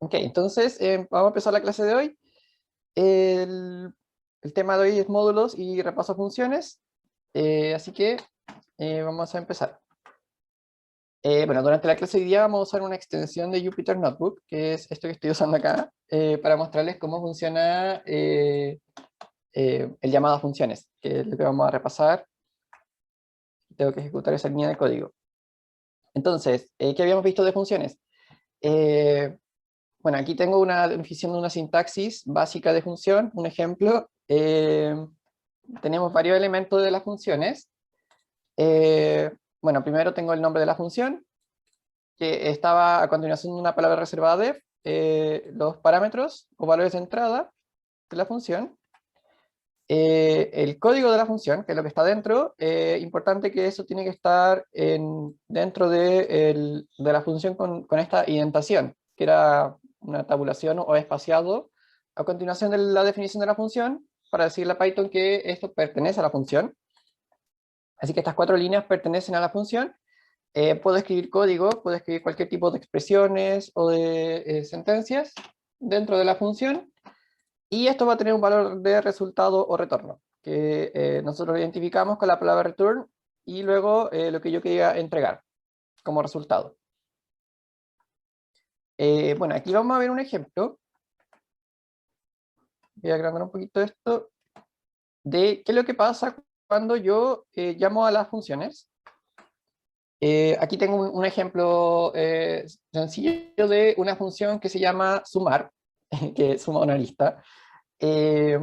Ok, entonces vamos a empezar la clase de hoy. El, el tema de hoy es módulos y repaso a funciones, así que vamos a empezar. Bueno, durante la clase de hoy día vamos a usar una extensión de Jupyter Notebook, que es esto que estoy usando acá, para mostrarles cómo funciona el llamado a funciones, que es lo que vamos a repasar. Tengo que ejecutar esa línea de código. Entonces, ¿qué habíamos visto de funciones? Eh, Bueno, aquí tengo una definición de una sintaxis básica de función, un ejemplo. Tenemos varios elementos de las funciones. Eh, bueno, primero tengo el nombre de la función, que estaba a continuación de una palabra reservada def, los parámetros o valores de entrada de la función, el código de la función, que es lo que está dentro. Importante que eso tiene que estar dentro de la función con esta indentación, que era una tabulación o espaciado a continuación de la definición de la función, para decirle a Python que esto pertenece a la función. Así que estas 4 líneas pertenecen a la función. Puedo escribir código, puedo escribir cualquier tipo de expresiones o de sentencias dentro de la función. Y esto va a tener un valor de resultado o retorno, que nosotros lo identificamos con la palabra return y luego lo que yo quería entregar como resultado. Bueno, aquí vamos a ver un ejemplo. Voy a agrandar un poquito esto, de qué es lo que pasa cuando yo llamo a las funciones. Aquí tengo un ejemplo sencillo de una función que se llama sumar, que suma una lista. Eh,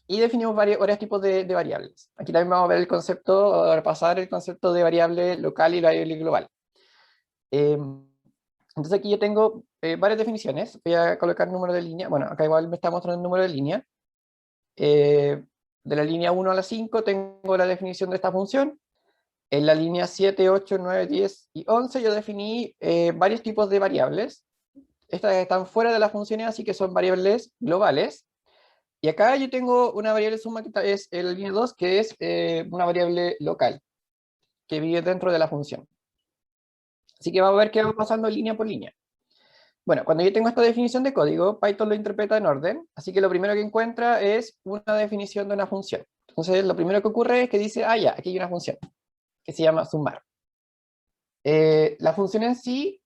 y definimos varios tipos de variables. Aquí también vamos a ver el concepto, a repasar el concepto de variable local y variable global. Eh, entonces aquí yo tengo varias definiciones. Voy a colocar número de línea. Bueno, acá igual me está mostrando el número de línea. Eh, de la línea 1 a la 5 tengo la definición de esta función. En la línea 7, 8, 9, 10 y 11 yo definí varios tipos de variables. Estas están fuera de las funciones, así que son variables globales. Y acá yo tengo una variable suma que es en la línea 2, que es una variable local, que vive dentro de la función. Así que vamos a ver qué va pasando línea por línea. Bueno, cuando yo tengo esta definición de código, Python lo interpreta en orden, así que lo primero que encuentra es una definición de una función. Entonces, lo primero que ocurre es que dice, ah, ya, aquí hay una función, que se llama sumar. La función en sí,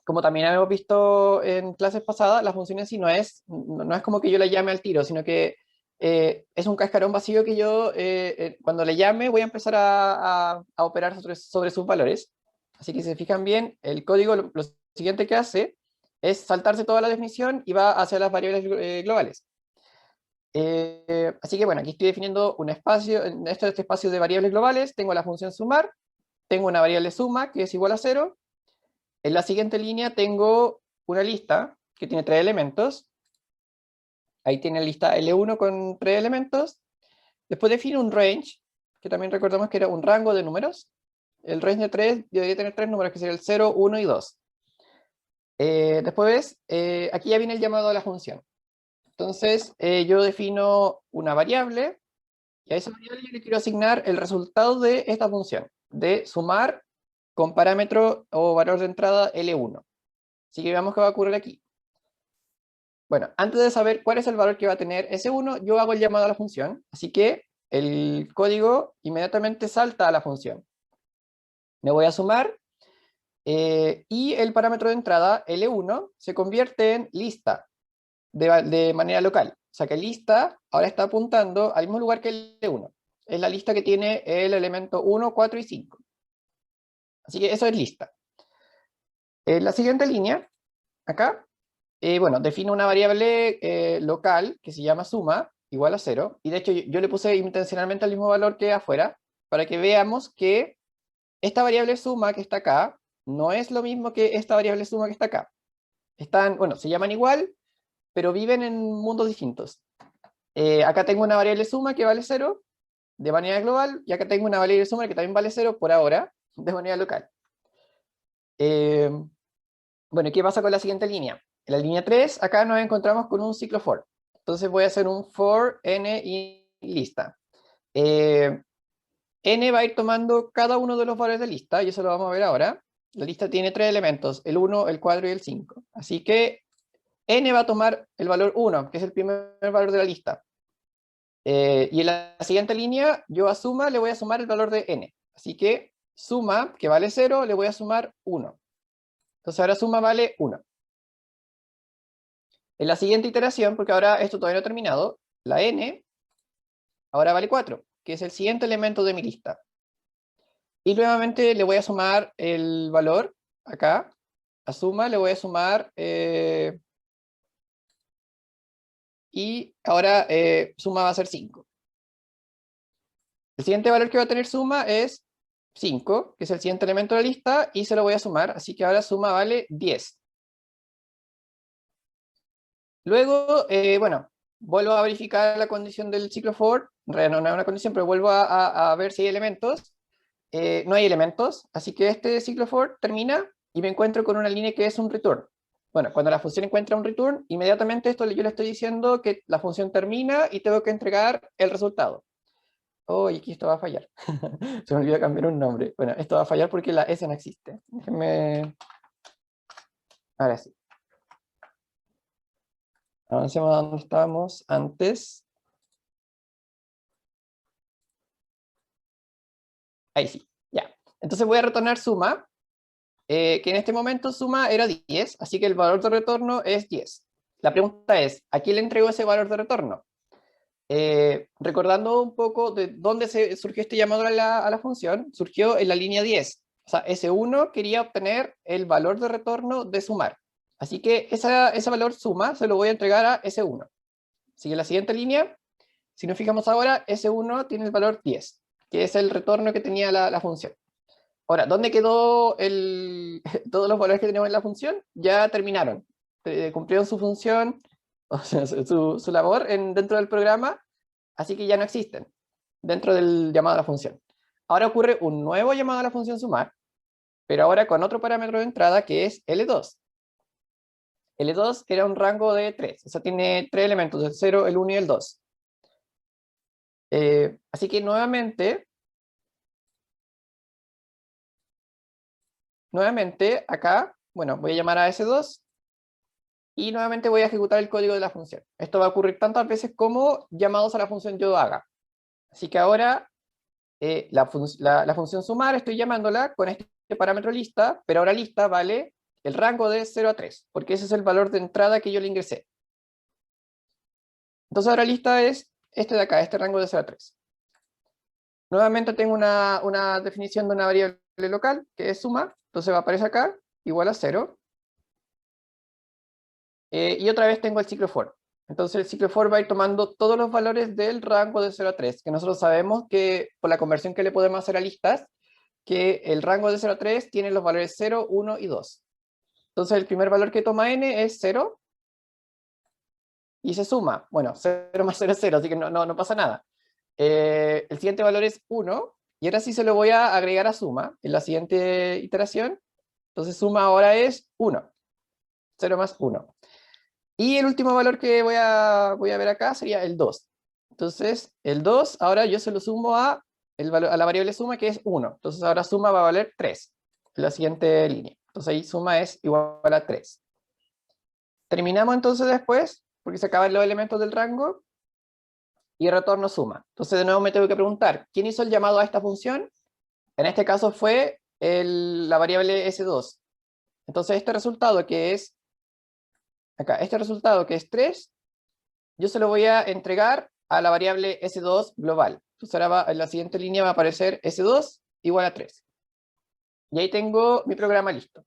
como también hemos visto en clases pasadas, la función en sí no es como que yo la llame al tiro, sino que es un cascarón vacío que yo, cuando le llame, voy a empezar a operar sobre sus valores. Así que si se fijan bien, el código lo siguiente que hace es saltarse toda la definición y va hacia las variables globales. Así que bueno, aquí estoy definiendo un espacio, en este espacio de variables globales, tengo la función sumar, tengo una variable suma que es igual a 0. En la siguiente línea tengo una lista que tiene 3 elementos. Ahí tiene la lista L1 con 3 elementos. Después define un range, que también recordamos que era un rango de números. El range de 3 debería tener 3 números, que sería el 0, 1 y 2. Después, aquí ya viene el llamado a la función. Entonces, yo defino una variable, y a esa variable yo le quiero asignar el resultado de esta función, de sumar con parámetro o valor de entrada L1. Así que veamos qué va a ocurrir aquí. Bueno, antes de saber cuál es el valor que va a tener S1, yo hago el llamado a la función, así que el código inmediatamente salta a la función. Me voy a sumar, y el parámetro de entrada, L1, se convierte en lista de manera local. O sea que lista ahora está apuntando al mismo lugar que L1. Es la lista que tiene el elemento 1, 4 y 5. Así que eso es lista. En la siguiente línea, acá, bueno, defino una variable local que se llama suma, igual a 0, y de hecho yo le puse intencionalmente el mismo valor que afuera, para que veamos que esta variable suma que está acá, no es lo mismo que esta variable suma que está acá. Están, bueno, se llaman igual, pero viven en mundos distintos. Acá tengo una variable suma que vale 0, de manera global, y acá tengo una variable suma que también vale 0 por ahora, de manera local. Eh, Bueno, ¿y qué pasa con la siguiente línea? En la línea 3, acá nos encontramos con un ciclo for. Entonces voy a hacer un for n y lista. Eh, n va a ir tomando cada uno de los valores de lista, y eso lo vamos a ver ahora. La lista tiene 3 elementos, el 1, el 4 y el 5. Así que n va a tomar el valor 1, que es el primer valor de la lista. Y en la siguiente línea, yo a suma le voy a sumar el valor de n. Así que suma, que vale 0, le voy a sumar 1. Entonces ahora suma vale 1. En la siguiente iteración, porque ahora esto todavía no ha terminado, la n ahora vale 4, que es el siguiente elemento de mi lista. Y nuevamente le voy a sumar el valor acá. A suma le voy a sumar... y ahora suma va a ser 5. El siguiente valor que va a tener suma es 5, que es el siguiente elemento de la lista, y se lo voy a sumar, así que ahora suma vale 10. Luego, bueno, vuelvo a verificar la condición del ciclo for, en realidad no es una condición, pero vuelvo a ver si hay elementos. No hay elementos, así que este ciclo for termina y me encuentro con una línea que es un return. Bueno, cuando la función encuentra un return, inmediatamente esto yo le estoy diciendo que la función termina y tengo que entregar el resultado. Oh, y aquí esto va a fallar. Se me olvidó cambiar un nombre. Bueno, esto va a fallar porque la S no existe. Déjenme... Ahora sí. Avancemos a donde estábamos antes. Ahí sí, ya. Entonces voy a retornar suma, que en este momento suma era 10, así que el valor de retorno es 10. La pregunta es, ¿a quién le entrego ese valor de retorno? Recordando un poco de dónde surgió este llamado a la función, surgió en la línea 10. O sea, S1 quería obtener el valor de retorno de sumar. Así que ese valor suma se lo voy a entregar a S1. Sigue la siguiente línea. Si nos fijamos ahora, S1 tiene el valor 10, que es el retorno que tenía la función. Ahora, ¿dónde quedó todos los valores que tenemos en la función? Ya terminaron. Cumplieron su función, o sea, su labor dentro del programa, así que ya no existen dentro del llamado a la función. Ahora ocurre un nuevo llamado a la función sumar, pero ahora con otro parámetro de entrada que es L2. L2 era un rango de 3, o sea, tiene 3 elementos, el 0, el 1 y el 2. Así que nuevamente acá, bueno, voy a llamar a S2 y nuevamente voy a ejecutar el código de la función. Esto va a ocurrir tantas veces como llamados a la función yo haga. Así que ahora la función sumar estoy llamándola con este parámetro lista, pero ahora lista vale el rango de 0 a 3, porque ese es el valor de entrada que yo le ingresé. Entonces ahora lista es este de acá, este rango de 0 a 3. Nuevamente tengo una definición de una variable local, que es suma, entonces va a aparecer acá, igual a 0. Y otra vez tengo el ciclo for. Entonces el ciclo for va a ir tomando todos los valores del rango de 0 a 3, que nosotros sabemos que por la conversión que le podemos hacer a listas, que el rango de 0 a 3 tiene los valores 0, 1 y 2. Entonces el primer valor que toma n es 0, y se suma. Bueno, 0 más 0 es 0, así que no pasa nada. El siguiente valor es 1, y ahora sí se lo voy a agregar a suma en la siguiente iteración. Entonces suma ahora es 1. 0 más 1. Y el último valor que voy a ver acá sería el 2. Entonces, el 2, ahora yo se lo sumo a la variable suma, que es 1. Entonces, ahora suma va a valer 3 en la siguiente línea. Entonces, ahí suma es igual a 3. Terminamos entonces después, porque se acaban los elementos del rango, y retorno suma. Entonces, de nuevo me tengo que preguntar, ¿quién hizo el llamado a esta función? En este caso fue la variable S2. Entonces, este resultado que es, acá, este resultado que es 3, yo se lo voy a entregar a la variable S2 global. Entonces ahora en la siguiente línea va a aparecer S2 igual a 3. Y ahí tengo mi programa listo.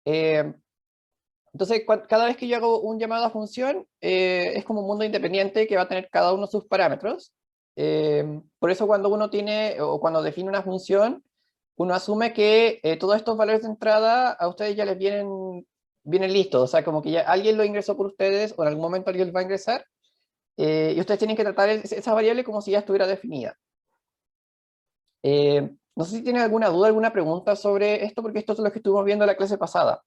Entonces, cada vez que yo hago un llamado a función, es como un mundo independiente que va a tener cada uno sus parámetros. Por eso cuando uno tiene, o cuando define una función, uno asume que todos estos valores de entrada a ustedes ya les vienen listos. O sea, como que ya alguien lo ingresó por ustedes, o en algún momento alguien lo va a ingresar, y ustedes tienen que tratar esa variable como si ya estuviera definida. No sé si tienen alguna duda, alguna pregunta sobre esto, porque esto es lo que estuvimos viendo en la clase pasada.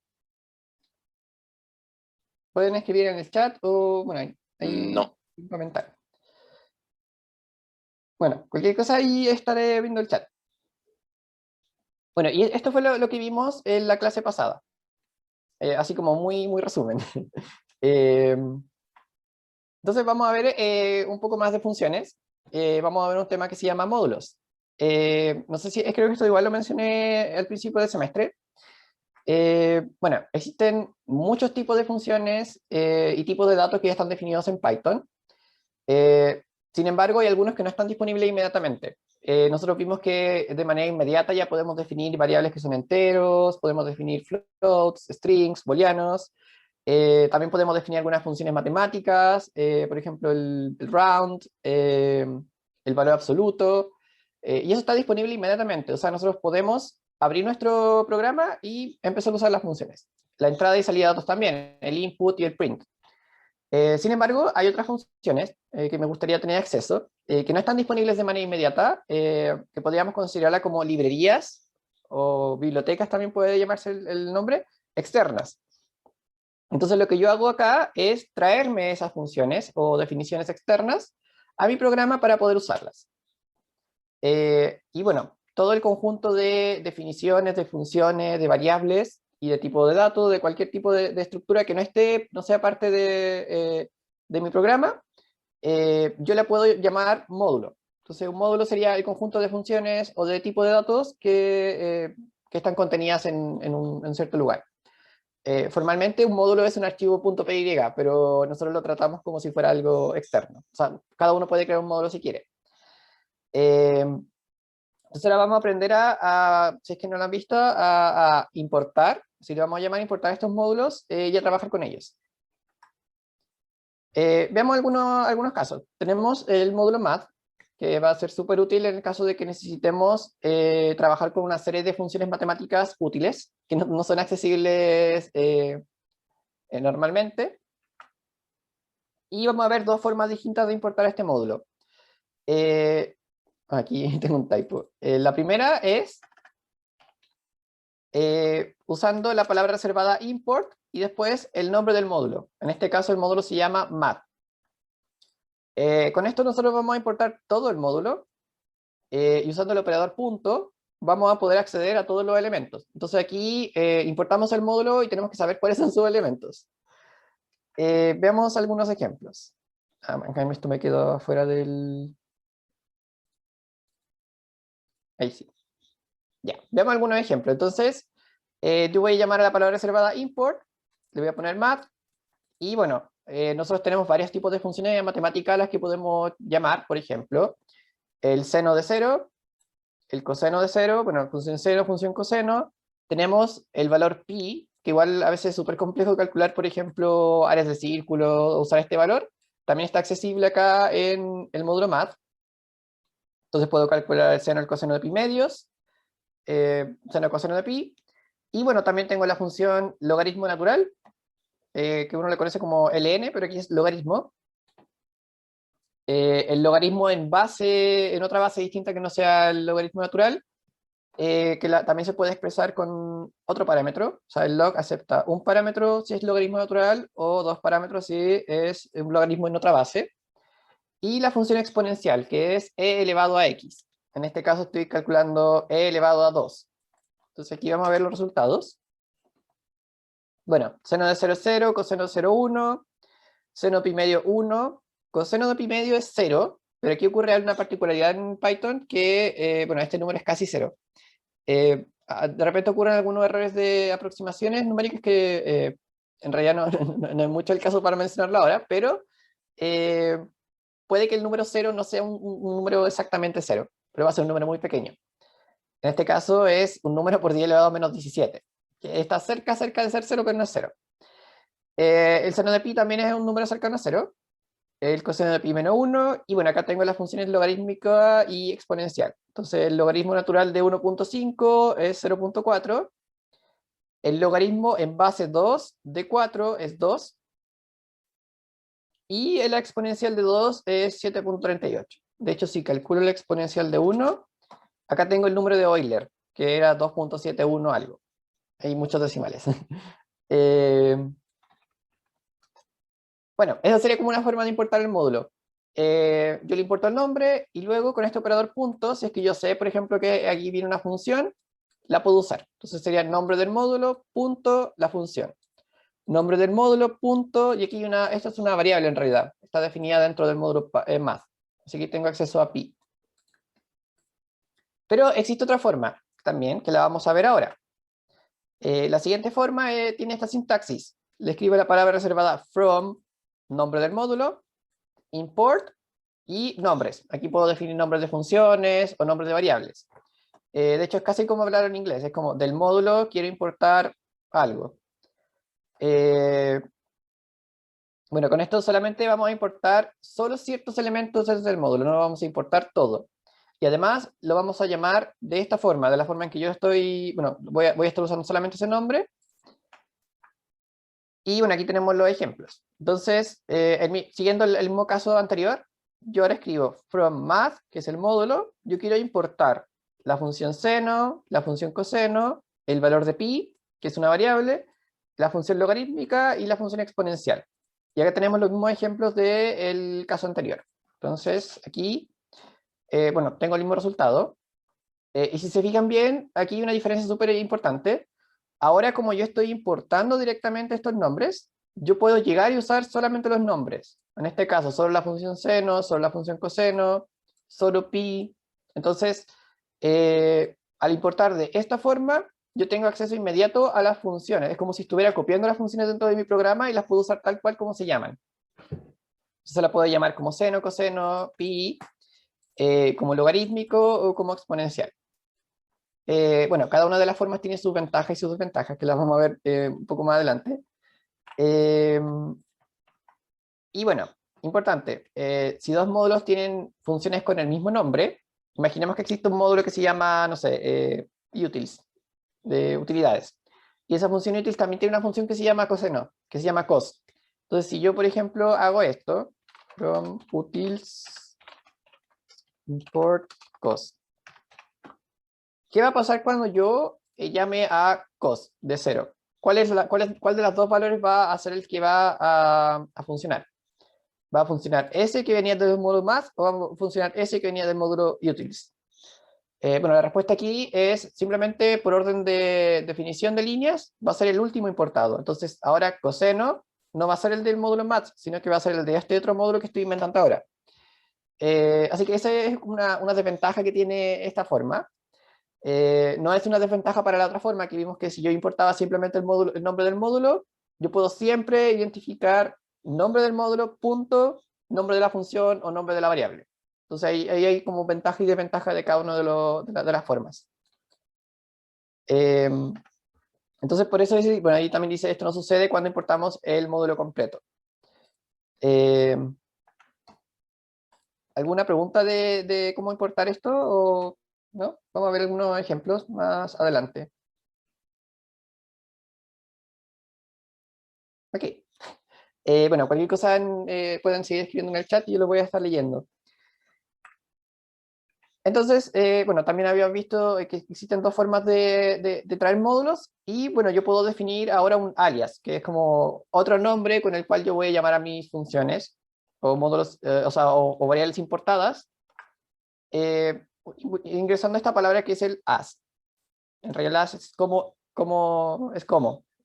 Pueden escribir en el chat o, bueno, ahí No. comentar. Bueno, cualquier cosa ahí estaré viendo el chat. Bueno, y esto fue lo que vimos en la clase pasada. así como muy resumen. Eh, entonces vamos a ver un poco más de funciones. Vamos a ver un tema que se llama módulos. No sé si, creo que esto igual lo mencioné al principio del semestre. Bueno, existen muchos tipos de funciones y tipos de datos que ya están definidos en Python. Eh, Sin embargo, hay algunos que no están disponibles inmediatamente. Nosotros vimos que de manera inmediata ya podemos definir variables que son enteros, podemos definir floats, strings, booleanos. También podemos definir algunas funciones matemáticas, por ejemplo, el round, el valor absoluto, y eso está disponible inmediatamente. O sea, nosotros podemos abrir nuestro programa y empezar a usar las funciones. La entrada y salida de datos también, el input y el print. Sin embargo, hay otras funciones que me gustaría tener acceso, que no están disponibles de manera inmediata, que podríamos considerarla como librerías o bibliotecas, también puede llamarse el nombre, externas. Entonces lo que yo hago acá es traerme esas funciones o definiciones externas a mi programa para poder usarlas. Y bueno, todo el conjunto de definiciones, de funciones, de variables y de tipo de datos, de cualquier tipo de estructura que no sea parte de mi programa, yo la puedo llamar módulo. Entonces un módulo sería el conjunto de funciones o de tipo de datos que están contenidas en cierto lugar. Formalmente un módulo es un archivo .py, pero nosotros lo tratamos como si fuera algo externo. O sea, cada uno puede crear un módulo si quiere. Entonces ahora vamos a aprender si es que no lo han visto, a importar, si le vamos a llamar a importar estos módulos y a trabajar con ellos. Veamos algunos casos. Tenemos el módulo math, que va a ser súper útil en el caso de que necesitemos trabajar con una serie de funciones matemáticas útiles, que no son accesibles normalmente. Y vamos a ver dos formas distintas de importar este módulo. Aquí tengo un typo. La primera es usando la palabra reservada import y después el nombre del módulo. En este caso el módulo se llama math. Con esto nosotros vamos a importar todo el módulo y usando el operador punto vamos a poder acceder a todos los elementos. Entonces aquí importamos el módulo y tenemos que saber cuáles son sus elementos. Veamos algunos ejemplos. En cambio esto me quedó fuera del... Ahí sí. Ya, veamos algunos ejemplos. Entonces, yo voy a llamar a la palabra reservada import, le voy a poner math, y bueno, nosotros tenemos varios tipos de funciones matemáticas a las que podemos llamar, por ejemplo, el seno de cero, el coseno de cero, bueno, función seno, función coseno, tenemos el valor pi, que igual a veces es súper complejo calcular, por ejemplo, áreas de círculo, usar este valor, también está accesible acá en el módulo math, entonces puedo calcular el seno, el coseno de pi medios, seno, coseno de pi, y bueno, también tengo la función logaritmo natural, que uno le conoce como ln, pero aquí es logaritmo. El logaritmo en otra base distinta que no sea el logaritmo natural, también se puede expresar con otro parámetro. O sea, el log acepta un parámetro si es logaritmo natural o dos parámetros si es un logaritmo en otra base. Y la función exponencial, que es e elevado a x. En este caso estoy calculando e elevado a 2. Entonces aquí vamos a ver los resultados. Bueno, seno de 0 es 0, coseno de 0, 1, seno pi medio 1, coseno de pi medio es 0, pero aquí ocurre una particularidad en Python que, bueno, este número es casi 0. De repente ocurren algunos errores de aproximaciones numéricas que en realidad no es mucho el caso para mencionarlo ahora, pero puede que el número 0 no sea un número exactamente 0, pero va a ser un número muy pequeño. En este caso es un número por 10 elevado a menos 17, que está cerca de ser 0, pero no es 0. El seno de pi también es un número cercano a 0. El coseno de pi menos 1, y bueno, acá tengo las funciones logarítmica y exponencial. Entonces el logaritmo natural de 1.5 es 0.4, el logaritmo en base 2 de 4 es 2, y la exponencial de 2 es 7.38. De hecho, si calculo la exponencial de 1, acá tengo el número de Euler, que era 2.71 algo. Hay muchos decimales. Bueno, esa sería como una forma de importar el módulo. Yo le importo el nombre y luego con este operador punto, si es que yo sé, por ejemplo, que aquí viene una función, la puedo usar. Entonces sería el nombre del módulo, punto, la función. nombre del módulo, punto, y aquí esta es una variable en realidad, está definida dentro del módulo math, así que tengo acceso a pi. Pero existe otra forma también, que la vamos a ver ahora. La siguiente forma tiene esta sintaxis. Le escribo la palabra reservada from, nombre del módulo, import y nombres. Aquí puedo definir nombres de funciones o nombres de variables. De hecho, es casi como hablar en inglés. Es como del módulo quiero importar algo. Bueno, con esto solamente vamos a importar solo ciertos elementos desde el módulo. No vamos a importar todo. Y además lo vamos a llamar de esta forma, de la forma en que yo estoy, bueno, voy a estar usando solamente ese nombre. Y bueno, aquí tenemos los ejemplos. Entonces, siguiendo el mismo caso anterior, yo ahora escribo from math, que es el módulo, yo quiero importar la función seno, la función coseno, el valor de pi, que es una variable, la función logarítmica y la función exponencial. Y acá tenemos los mismos ejemplos del caso anterior. Entonces, aquí, bueno, tengo el mismo resultado. Y si se fijan bien, aquí hay una diferencia súper importante. Ahora, como yo estoy importando directamente estos nombres, yo puedo llegar y usar solamente los nombres. En este caso, solo la función seno, solo la función coseno, solo pi. Entonces, al importar de esta forma, yo tengo acceso inmediato a las funciones. Es como si estuviera copiando las funciones dentro de mi programa y las puedo usar tal cual como se llaman. Se la puedo llamar como seno, coseno, pi, como logarítmico o como exponencial. Bueno, cada una de las formas tiene sus ventajas y sus desventajas, que las vamos a ver un poco más adelante. Y bueno, importante, si dos módulos tienen funciones con el mismo nombre, imaginemos que existe un módulo que se llama, no sé, utils, de utilidades. Y esa función utils también tiene una función que se llama coseno, que se llama cos. Entonces, si yo, por ejemplo, hago esto, from utils import cos, ¿qué va a pasar cuando yo llame a cos de 0? ¿Cuál de las dos valores va a ser el que va a funcionar? ¿Va a funcionar ese que venía del módulo math o va a funcionar ese que venía del módulo utils? Bueno, la respuesta aquí es simplemente por orden de definición de líneas, va a ser el último importado. Entonces, ahora coseno no va a ser el del módulo math, sino que va a ser el de este otro módulo que estoy inventando ahora. Así que esa es una desventaja que tiene esta forma. No es una desventaja para la otra forma, que vimos que si yo importaba simplemente el nombre del módulo, yo puedo siempre identificar nombre del módulo, punto, nombre de la función o nombre de la variable. Entonces ahí hay como ventaja y desventaja de cada una de las formas. Entonces por eso, bueno, ahí también dice, esto no sucede cuando importamos el módulo completo. ¿Alguna pregunta de cómo importar esto? ¿O no? Vamos a ver algunos ejemplos más adelante. Ok. Bueno, cualquier cosa pueden seguir escribiendo en el chat y yo lo voy a estar leyendo. Entonces, bueno, también habíamos visto que existen dos formas de traer módulos y bueno, yo puedo definir ahora un alias, que es como otro nombre con el cual yo voy a llamar a mis funciones o módulos, o sea, o variables importadas, eh, ingresando esta palabra que es el as. En realidad es como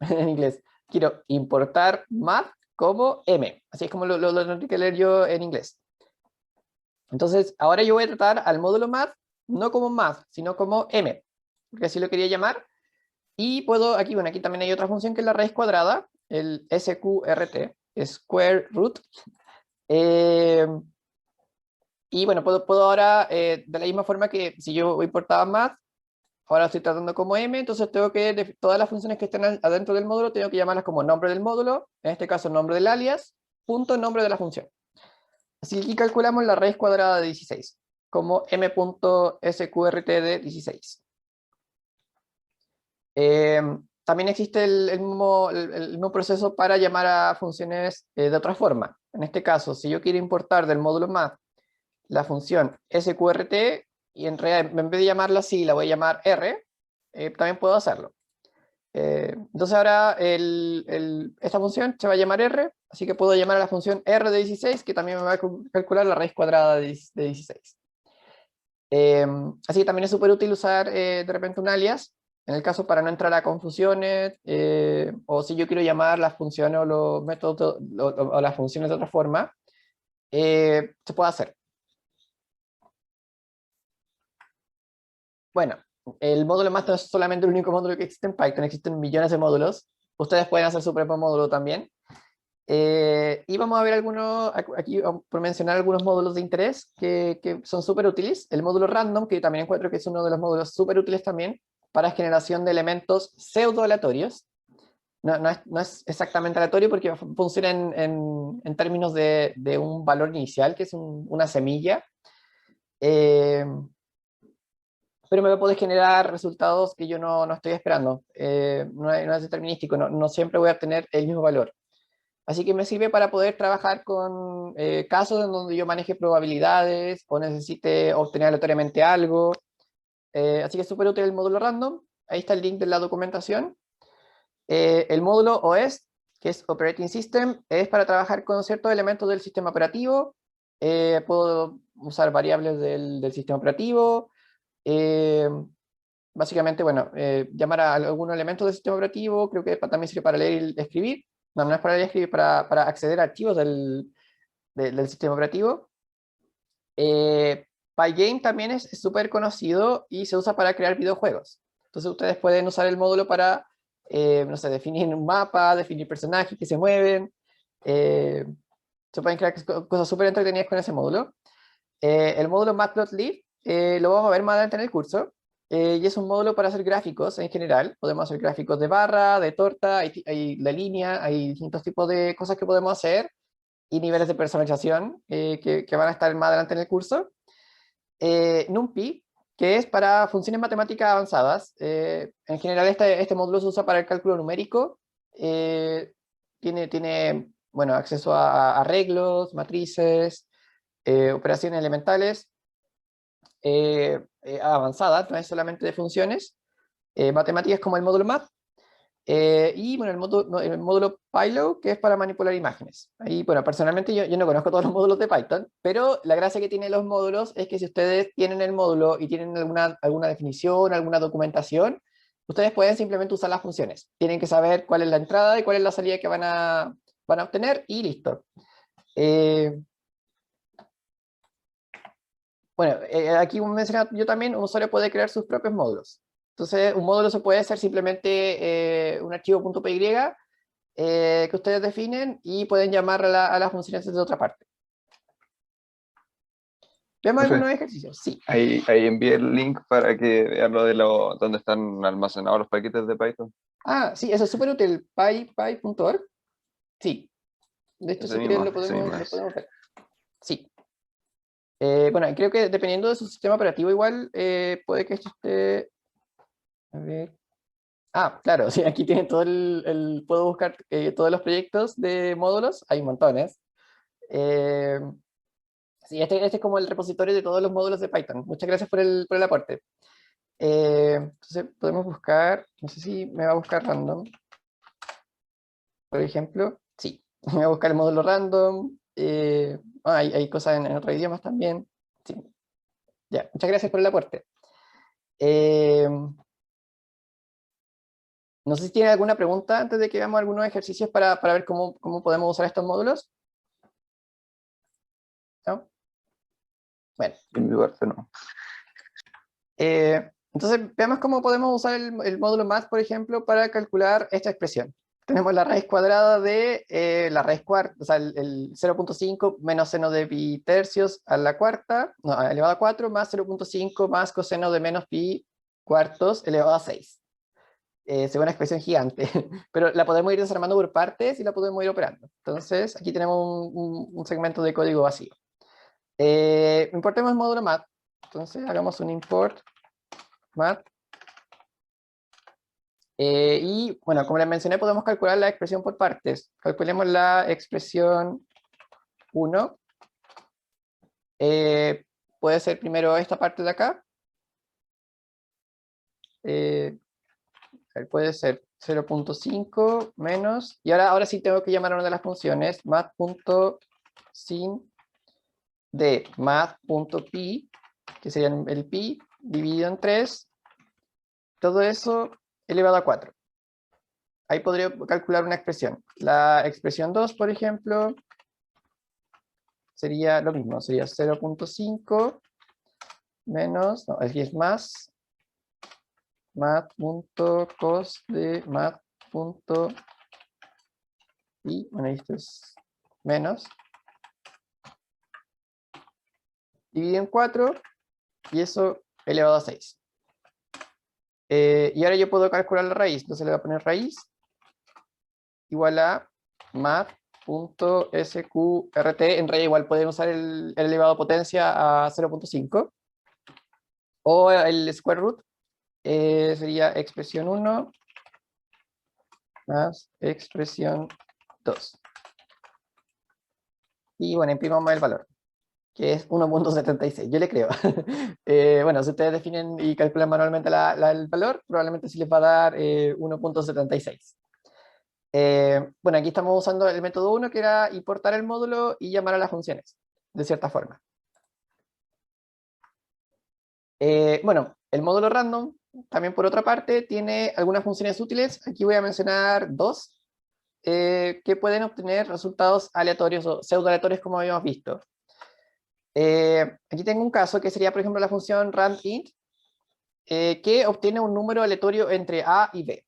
en inglés. Quiero importar math como m. Así es como lo tengo que leer yo en inglés. Entonces, ahora yo voy a tratar al módulo math no como math, sino como m, porque así lo quería llamar. Y puedo, aquí, bueno, aquí también hay otra función que es la raíz cuadrada, el sqrt, square root. Eh, y bueno, puedo ahora, de la misma forma que si yo importaba math, ahora estoy tratando como m, entonces tengo que, todas las funciones que estén adentro del módulo, tengo que llamarlas como nombre del módulo, en este caso nombre del alias, punto nombre de la función. Así que aquí calculamos la raíz cuadrada de 16, como m.sqrt de 16. También existe el mismo proceso para llamar a funciones de otra forma. En este caso, si yo quiero importar del módulo math la función sqrt, y en realidad en vez de llamarla así, la voy a llamar r, también puedo hacerlo. Entonces ahora esta función se va a llamar r, así que puedo llamar a la función r de 16, que también me va a calcular la raíz cuadrada de 16. Así que también es súper útil usar de repente un alias, En el caso para no entrar a confusiones, o si yo quiero llamar las funciones o los métodos o las funciones de otra forma, se puede hacer. Bueno, el módulo math no es solamente el único módulo que existe en Python, existen millones de módulos. Ustedes pueden hacer su propio módulo también. Y vamos a ver algunos, aquí por mencionar algunos módulos de interés que son súper útiles. El módulo random, que también encuentro que es uno de los módulos súper útiles también, para generación de elementos pseudo aleatorios. No es exactamente aleatorio porque funciona en términos de un valor inicial, que es una semilla. Pero me puede generar resultados que yo no estoy esperando. No es determinístico, no siempre voy a obtener el mismo valor. Así que me sirve para poder trabajar con casos en donde yo maneje probabilidades o necesite obtener aleatoriamente algo. Así que es súper útil el módulo random. Ahí está el link de la documentación. El módulo OS, que es Operating System, es para trabajar con ciertos elementos del sistema operativo. Puedo usar variables del sistema operativo. Eh, Básicamente, bueno, llamar a algunos elementos del sistema operativo, creo que también sirve para leer y escribir. No es para leer y escribir, para acceder a archivos del sistema operativo. Pygame también es súper conocido y se usa para crear videojuegos. Entonces ustedes pueden usar el módulo para, no sé, definir un mapa, definir personajes que se mueven. Se pueden crear cosas súper entretenidas con ese módulo. El módulo Matplotlib lo vamos a ver más adelante en el curso. Y es un módulo para hacer gráficos en general. Podemos hacer gráficos de barra, de torta, hay de línea, hay distintos tipos de cosas que podemos hacer y niveles de personalización que van a estar más adelante en el curso. NumPy, que es para funciones matemáticas avanzadas. En general este módulo se usa para el cálculo numérico. Tiene bueno, acceso a arreglos, matrices, operaciones elementales avanzadas, no es solamente de funciones. Matemáticas como el módulo Math. Y bueno, el módulo Pylo, que es para manipular imágenes. Ahí, bueno, personalmente yo no conozco todos los módulos de Python, pero la gracia que tienen los módulos es que si ustedes tienen el módulo y tienen alguna definición, alguna documentación, ustedes pueden simplemente usar las funciones. Tienen que saber cuál es la entrada y cuál es la salida que van a obtener y listo. Bueno, aquí mencionaba yo también, un usuario puede crear sus propios módulos. Entonces, un módulo se puede ser simplemente un archivo .py que ustedes definen y pueden llamar a las funciones de otra parte. ¿Veamos algunos ejercicios? Sí. Ahí envié el link para que vean lo de donde están almacenados los paquetes de Python. Ah, sí, eso es súper útil. Py.org. Sí. De hecho, Ese si quieren mismo, lo ese mismo podemos es. ver. Sí. Bueno, creo que dependiendo de su sistema operativo igual, puede que esto esté... A ver. Ah, claro, sí, aquí tiene todo puedo buscar todos los proyectos de módulos, hay montones. Eh, sí, este es como el repositorio de todos los módulos de Python. Muchas gracias por el aporte. Entonces podemos buscar, no sé si me va a buscar random, por ejemplo. Sí, me va a buscar el módulo random. Hay cosas en otros idiomas también. Sí. Ya, muchas gracias por el aporte. Eh, no sé si tienen alguna pregunta antes de que veamos algunos ejercicios para ver cómo podemos usar estos módulos. ¿No? Bueno. En mi parte no. Entonces, veamos cómo podemos usar el módulo math, por ejemplo, para calcular esta expresión. Tenemos la raíz cuadrada de la raíz cuarta, o sea, el 0.5 menos seno de pi tercios a la cuarta, no, elevado a 4, más 0.5 más coseno de menos pi cuartos elevado a 6. Es una expresión gigante, pero la podemos ir desarmando por partes y la podemos ir operando. Entonces, aquí tenemos un segmento de código vacío. Importemos el módulo math. Entonces, hagamos un import math. Y bueno, como les mencioné, podemos calcular la expresión por partes. Calculemos la expresión 1. Puede ser primero esta parte de acá. Puede ser 0.5 menos. Y ahora sí tengo que llamar a una de las funciones, math.sin de math.pi, que sería el pi dividido en 3. todo eso elevado a 4. Ahí podría calcular una expresión. La expresión 2, por ejemplo, sería lo mismo, sería 0.5 menos, no, aquí es más, mat.cos de mat. Y, bueno, esto es menos. Dividido en 4, y eso elevado a 6. Y ahora yo puedo calcular la raíz, entonces le voy a poner raíz igual a mat.sqrt. En realidad igual pueden usar el elevado a potencia a 0.5. O el square root sería expresión 1 más expresión 2. Y bueno, imprimamos el valor, que es 1.76. Yo le creo. Bueno, si ustedes definen y calculan manualmente el valor, probablemente sí les va a dar 1.76. Bueno, aquí estamos usando el método 1, que era importar el módulo y llamar a las funciones, de cierta forma. Bueno, el módulo random, también por otra parte, tiene algunas funciones útiles. Aquí voy a mencionar dos, que pueden obtener resultados aleatorios o pseudo aleatorios, como habíamos visto. Aquí tengo un caso que sería, por ejemplo, la función randint, que obtiene un número aleatorio entre a y b.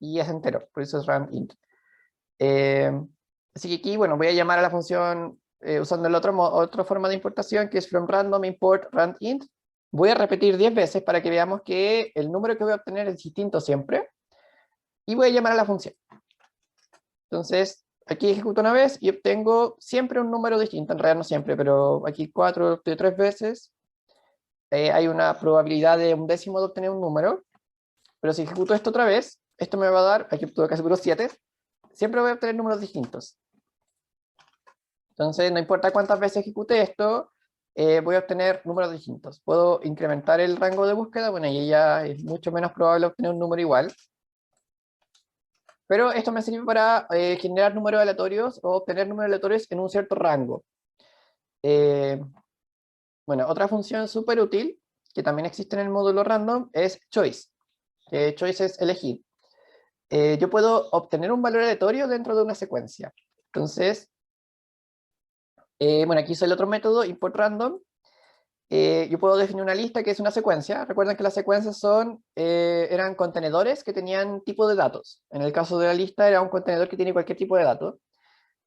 Y es entero, por eso es randint. Así que aquí, bueno, voy a llamar a la función usando otra forma de importación, que es from random import randint. Voy a repetir 10 veces para que veamos que el número que voy a obtener es distinto siempre. Y voy a llamar a la función. Entonces, aquí ejecuto una vez y obtengo siempre un número distinto. En realidad no siempre, pero aquí 4 de 3 veces. Hay una probabilidad de 1/10 de obtener un número. Pero si ejecuto esto otra vez, esto me va a dar, aquí obtuve casi puros 7. Siempre voy a obtener números distintos. Entonces, no importa cuántas veces ejecute esto, voy a obtener números distintos. Puedo incrementar el rango de búsqueda, bueno, y ya es mucho menos probable obtener un número igual. Pero esto me sirve para generar números aleatorios o obtener números aleatorios en un cierto rango. Bueno, otra función súper útil, que también existe en el módulo random, es choice. Choice es elegir. Yo puedo obtener un valor aleatorio dentro de una secuencia. Entonces, bueno, aquí uso el otro método, import random. Yo puedo definir una lista que es una secuencia. Recuerden que las secuencias eran contenedores que tenían tipo de datos. En el caso de la lista era un contenedor que tiene cualquier tipo de datos.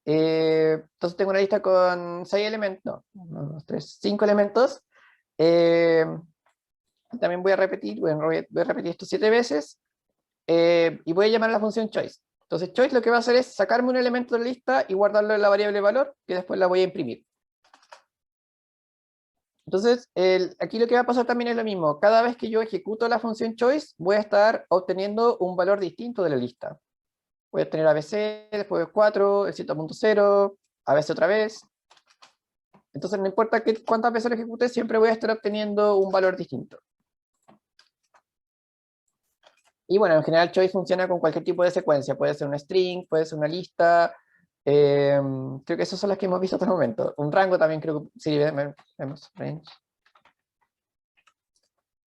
Entonces tengo una lista con 6 elementos, no, 1, 2, 3, 5 elementos. También voy a repetir, voy a repetir esto 7 veces. Y voy a llamar a la función choice. Entonces choice lo que va a hacer es sacarme un elemento de la lista y guardarlo en la variable valor, que después la voy a imprimir. Entonces, aquí lo que va a pasar también es lo mismo. Cada vez que yo ejecuto la función choice, voy a estar obteniendo un valor distinto de la lista. Voy a tener ABC, después 4, el 7.0, ABC otra vez. Entonces, no importa cuántas veces lo ejecute, siempre voy a estar obteniendo un valor distinto. Y bueno, en general choice funciona con cualquier tipo de secuencia. Puede ser una string, puede ser una lista. Creo que esas son las que hemos visto hasta el momento. Un rango también creo que sirve. Vemos range.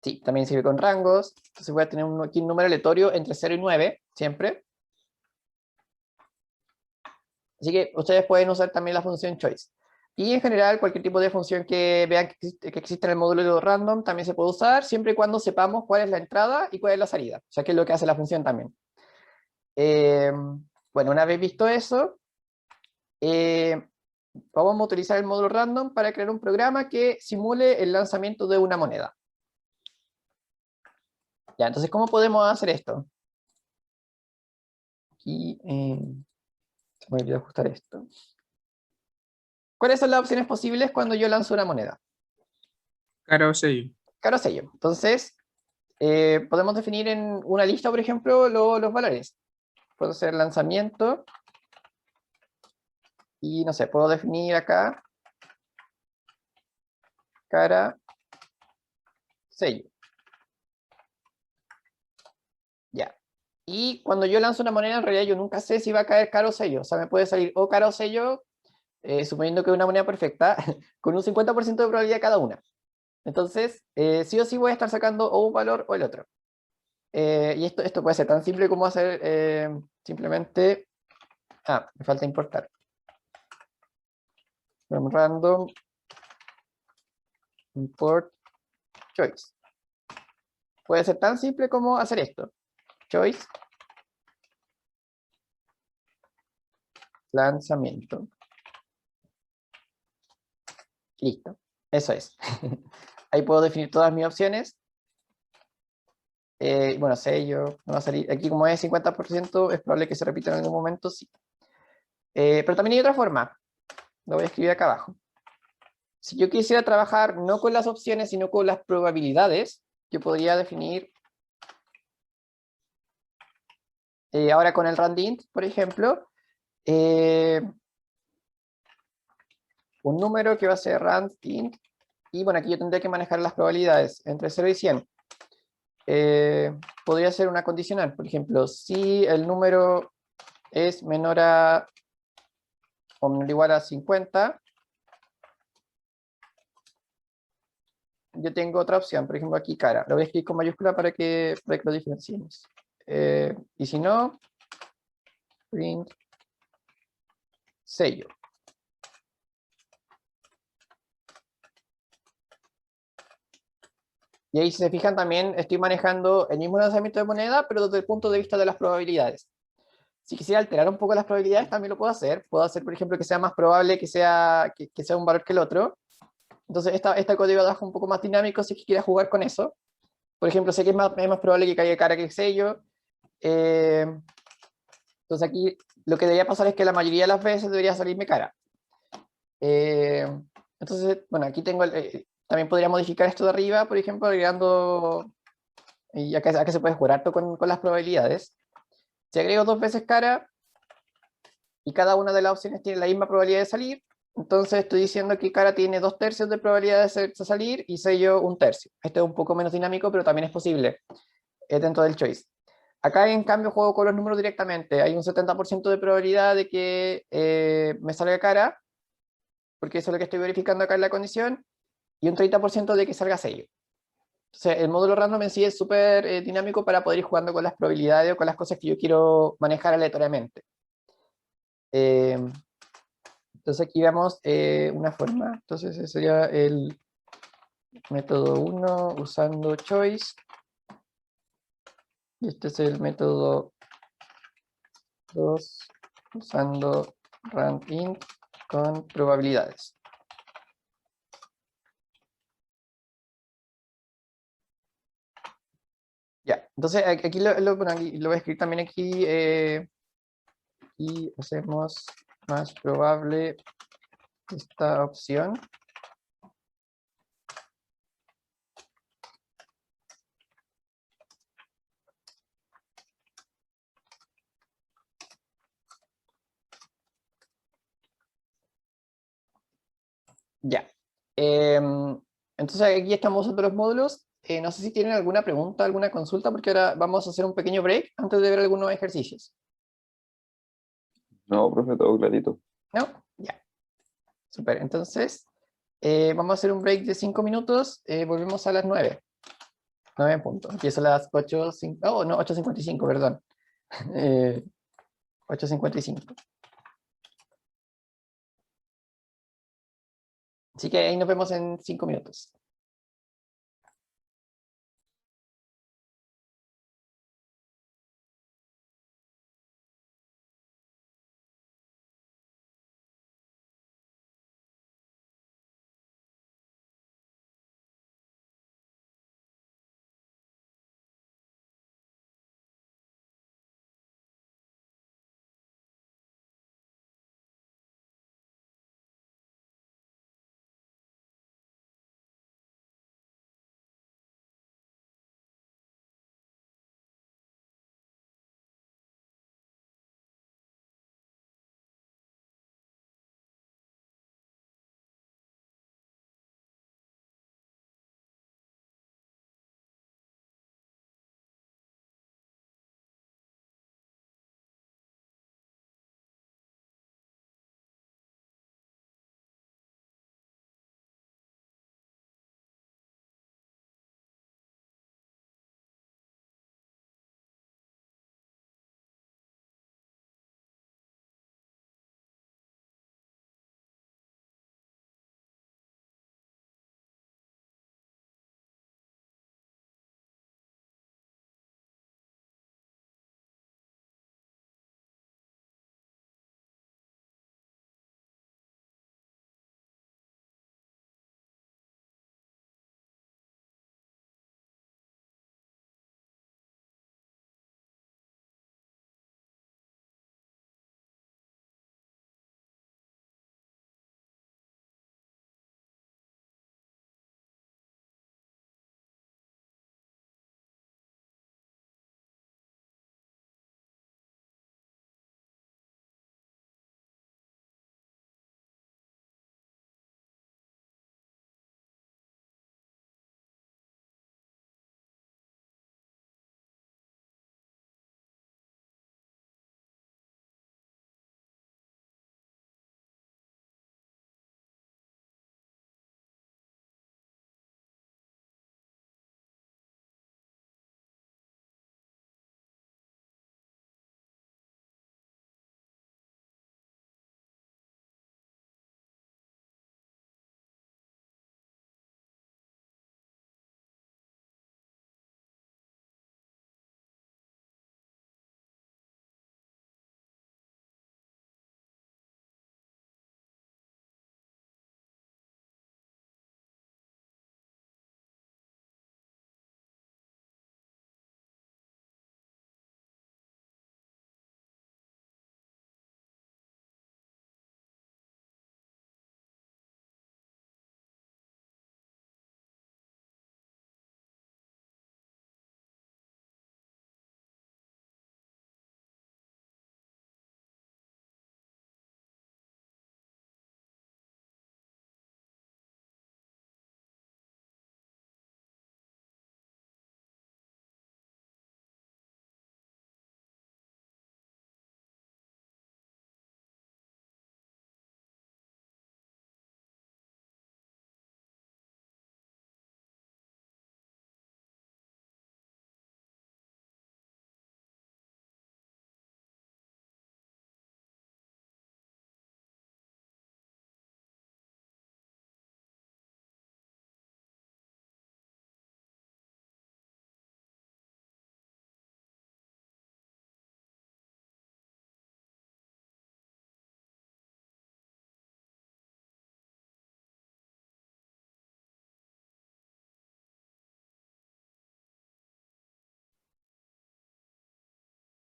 Sí, también sirve con rangos. Entonces voy a tener aquí un número aleatorio entre 0 y 9, siempre. Así que ustedes pueden usar también la función choice. Y en general, cualquier tipo de función que vean que existe en el módulo random también se puede usar, siempre y cuando sepamos cuál es la entrada y cuál es la salida. O sea, que es lo que hace la función también. Bueno, una vez visto eso, vamos a utilizar el módulo random para crear un programa que simule el lanzamiento de una moneda. Ya, entonces, ¿cómo podemos hacer esto? Aquí, se me olvidó ajustar esto. ¿Cuáles son las opciones posibles cuando yo lanzo una moneda? Cara o sello. Cara o sello. Entonces, podemos definir en una lista, por ejemplo, los valores. Puedo hacer lanzamiento. Y no sé, puedo definir acá cara, sello. Ya. Y cuando yo lanzo una moneda, en realidad yo nunca sé si va a caer cara o sello. O sea, me puede salir o cara o sello, suponiendo que es una moneda perfecta, con un 50% de probabilidad cada una. Entonces, sí o sí voy a estar sacando o un valor o el otro. Y esto puede ser tan simple como hacer simplemente... me falta importar. From random import choice. Puede ser tan simple como hacer esto. Choice. Lanzamiento. Listo. Eso es. Ahí puedo definir todas mis opciones. Bueno, sello, no va a salir. Aquí como es 50%, es probable que se repita en algún momento, sí. Pero también hay otra forma. Lo voy a escribir acá abajo. Si yo quisiera trabajar no con las opciones, sino con las probabilidades, yo podría definir, ahora con el randint, por ejemplo, un número que va a ser randint, y bueno, aquí yo tendría que manejar las probabilidades entre 0 y 100. Podría ser una condicional, por ejemplo, si el número es menor a o menor o igual a 50, yo tengo otra opción, por ejemplo aquí cara, lo voy a escribir con mayúscula para que lo diferenciemos. Y si no, print sello. Y ahí si se fijan también estoy manejando el mismo lanzamiento de moneda, pero desde el punto de vista de las probabilidades. Si quisiera alterar un poco las probabilidades, también lo puedo hacer. Puedo hacer, por ejemplo, que sea más probable que sea un valor que el otro. Entonces, este código de abajo es un poco más dinámico si es que quieres jugar con eso. Por ejemplo, sé que es más probable que caiga cara que sello. Entonces aquí lo que debería pasar es que la mayoría de las veces debería salirme cara. Eh, entonces, bueno, aquí tengo también podría modificar esto de arriba, por ejemplo, agregando, y acá se puede jugar harto con las probabilidades. Si agrego 2 veces cara, y cada una de las opciones tiene la misma probabilidad de salir, entonces estoy diciendo que cara tiene 2/3 de probabilidad de salir y sello 1/3. Esto es un poco menos dinámico, pero también es posible dentro del choice. Acá en cambio juego con los números directamente. Hay un 70% de probabilidad de que me salga cara, porque eso es lo que estoy verificando acá en la condición, y un 30% de que salga sello. Entonces el módulo random en sí es súper dinámico para poder ir jugando con las probabilidades o con las cosas que yo quiero manejar aleatoriamente. Eh, entonces aquí vemos una forma. Entonces ese sería el método 1 usando choice. Y este es el método 2 usando randint con probabilidades. Ya, entonces aquí bueno, aquí lo voy a escribir también aquí. Y hacemos más probable esta opción. Ya. Entonces aquí estamos usando los módulos. No sé si tienen alguna pregunta, alguna consulta, porque ahora vamos a hacer un pequeño break antes de ver algunos ejercicios. No, profe, todo clarito. ¿No? Ya. Súper. Entonces, vamos a hacer un break de 5 minutos. Volvemos a las 9. 9 en punto. Empiezo a las 8, oh, no, 8:55, perdón. 8:55. Así que ahí nos vemos en 5 minutos.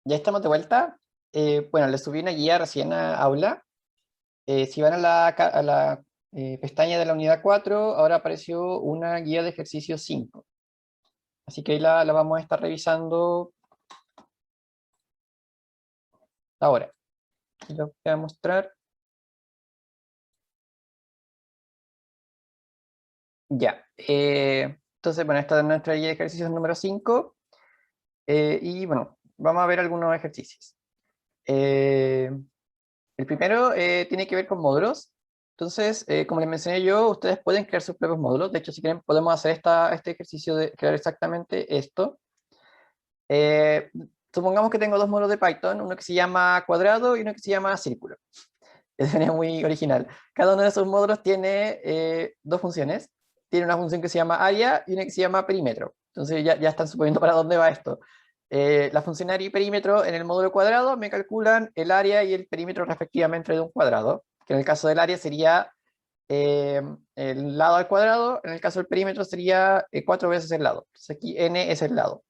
Ya estamos de vuelta. Bueno, les subí una guía recién a Aula. Si van a la pestaña de la unidad 4, ahora apareció una guía de ejercicio 5. Así que ahí la vamos a estar revisando ahora. Y lo voy a mostrar. Ya. Entonces, bueno, esta es nuestra guía de ejercicios número 5. Y bueno, vamos a ver algunos ejercicios. El primero tiene que ver con módulos. Entonces, como les mencioné yo, ustedes pueden crear sus propios módulos. De hecho, si quieren, podemos hacer este ejercicio de crear exactamente esto. Supongamos que tengo dos módulos de Python, uno que se llama cuadrado y uno que se llama círculo. Es muy original. Cada uno de esos módulos tiene dos funciones. Tiene una función que se llama área y una que se llama perímetro. Entonces ya están suponiendo para dónde va esto. La función área y perímetro en el módulo cuadrado me calculan el área y el perímetro respectivamente de un cuadrado, que en el caso del área sería el lado al cuadrado, en el caso del perímetro sería 4 veces el lado. Entonces aquí n es el lado.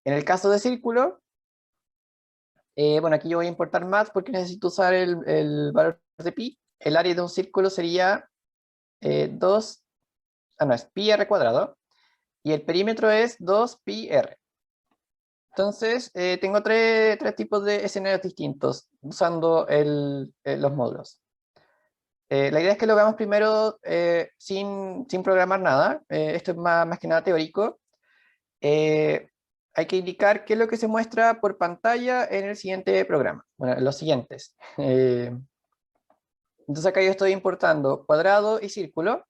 En el caso de círculo, bueno, aquí yo voy a importar más porque necesito usar el valor de pi. El área de un círculo sería 2, no, es pi r cuadrado, y el perímetro es 2 pi r. Entonces, tengo tres tipos de escenarios distintos usando los módulos. La idea es que lo hagamos primero sin programar nada. Esto es más que nada teórico. Hay que indicar qué es lo que se muestra por pantalla en el siguiente programa. Bueno, los siguientes. Entonces acá yo estoy importando cuadrado y círculo,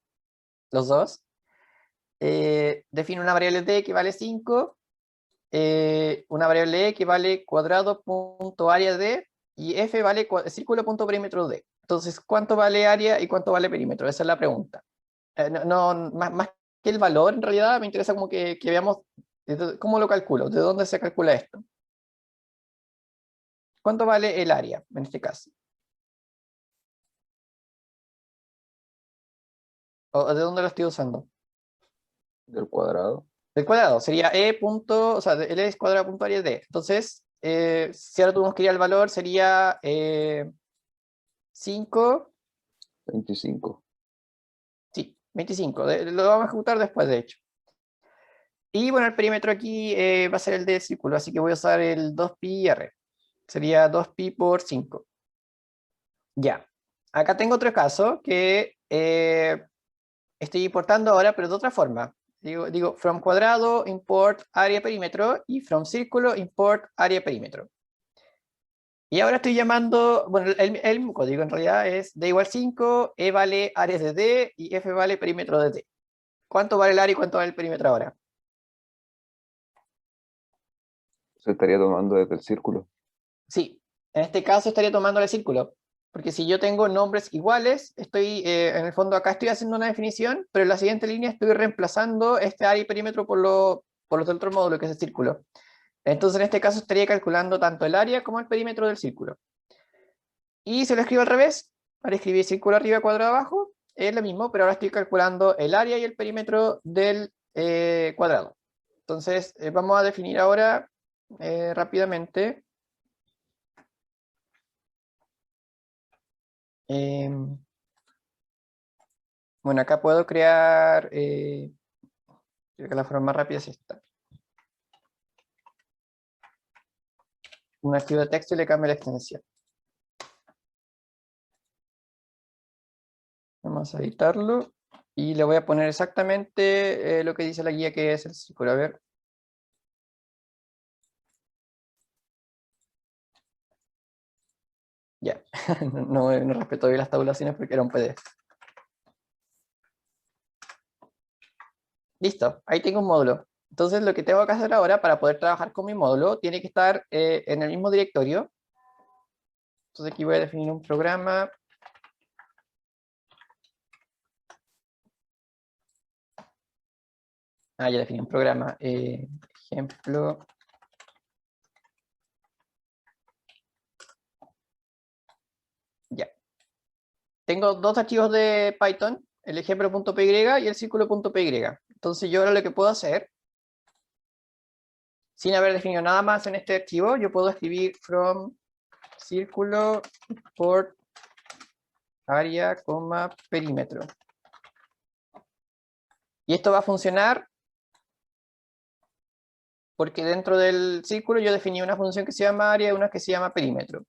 los dos. Defino una variable d que vale 5, una variable e que vale cuadrado.área d, y f vale círculo.perímetro d. Entonces, ¿cuánto vale área y cuánto vale perímetro? Esa es la pregunta. Más que el valor, en realidad, me interesa como que veamos cómo lo calculo, de dónde se calcula esto. ¿Cuánto vale el área, en este caso? ¿O de dónde lo estoy usando? Del cuadrado. Del cuadrado, sería o sea, L es cuadrado.área d. Entonces, si ahora tuvimos que ir al valor, sería 5, 25. sí, 25. Lo vamos a ejecutar después, de hecho. Y bueno, el perímetro aquí va a ser el del círculo, así que voy a usar el 2pi r. Sería 2pi por 5. Ya. Acá tengo otro caso que estoy importando ahora, pero de otra forma. Digo from cuadrado import área perímetro y from círculo import área perímetro. Y ahora estoy llamando, bueno, el mismo código en realidad es d igual 5, e vale áreas de d y f vale perímetro de d. ¿Cuánto vale el área y cuánto vale el perímetro ahora? Se estaría tomando desde el círculo. Sí, en este caso estaría tomando el círculo. Porque si yo tengo nombres iguales, en el fondo acá estoy haciendo una definición, pero en la siguiente línea estoy reemplazando este área y perímetro por los del otro módulo, que es el círculo. Entonces en este caso estaría calculando tanto el área como el perímetro del círculo. Y si lo escribo al revés, para escribir círculo arriba, cuadrado abajo, es lo mismo, pero ahora estoy calculando el área y el perímetro del cuadrado. Entonces vamos a definir ahora rápidamente. Bueno, acá puedo crear, creo que la forma más rápida es esta. Un archivo de texto y le cambio la extensión. Vamos a editarlo y le voy a poner exactamente lo que dice la guía, que es el círculo. A ver. Ya, no respeto bien las tabulaciones porque era un PDF. Listo, ahí tengo un módulo. Entonces lo que tengo que hacer ahora para poder trabajar con mi módulo tiene que estar en el mismo directorio. Entonces aquí voy a definir un programa. Ya definí un programa. Ejemplo. Ya. Tengo dos archivos de Python, el ejemplo.py y el círculo.py. Entonces yo ahora lo que puedo hacer sin haber definido nada más en este archivo, yo puedo escribir from círculo por área, perímetro. Y esto va a funcionar porque dentro del círculo yo definí una función que se llama área y una que se llama perímetro.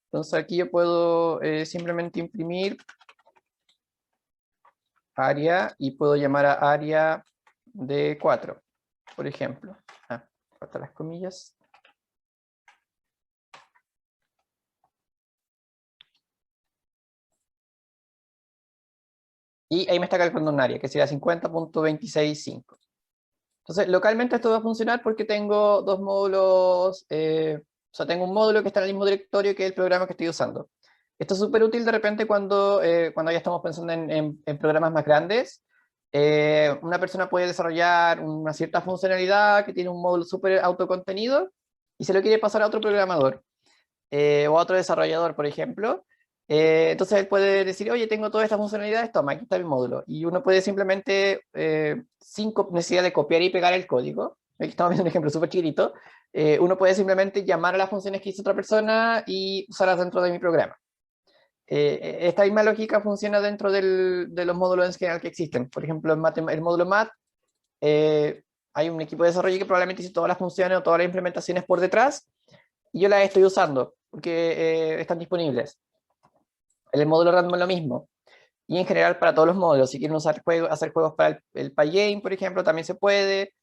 Entonces aquí yo puedo simplemente imprimir área y puedo llamar a área de 4, por ejemplo. Faltan las comillas. Y ahí me está calculando un área, que sería 50.265. Entonces, localmente esto va a funcionar porque tengo dos módulos, o sea, tengo un módulo que está en el mismo directorio que el programa que estoy usando. Esto es súper útil de repente cuando ya estamos pensando en programas más grandes. Una persona puede desarrollar una cierta funcionalidad que tiene un módulo súper autocontenido y se lo quiere pasar a otro programador o a otro desarrollador, por ejemplo. Entonces él puede decir, oye, tengo todas estas funcionalidades, toma, aquí está mi módulo. Y uno puede simplemente, sin necesidad de copiar y pegar el código, aquí estamos viendo un ejemplo súper chiquitito, uno puede simplemente llamar a las funciones que hizo otra persona y usarlas dentro de mi programa. Esta misma lógica funciona dentro de los módulos en general que existen. Por ejemplo, el módulo MAT, hay un equipo de desarrollo que probablemente hizo todas las funciones o todas las implementaciones por detrás, y yo las estoy usando, porque están disponibles. En el módulo random es lo mismo. Y en general para todos los módulos, si quieren hacer juegos para el Pygame, por ejemplo, también se puede.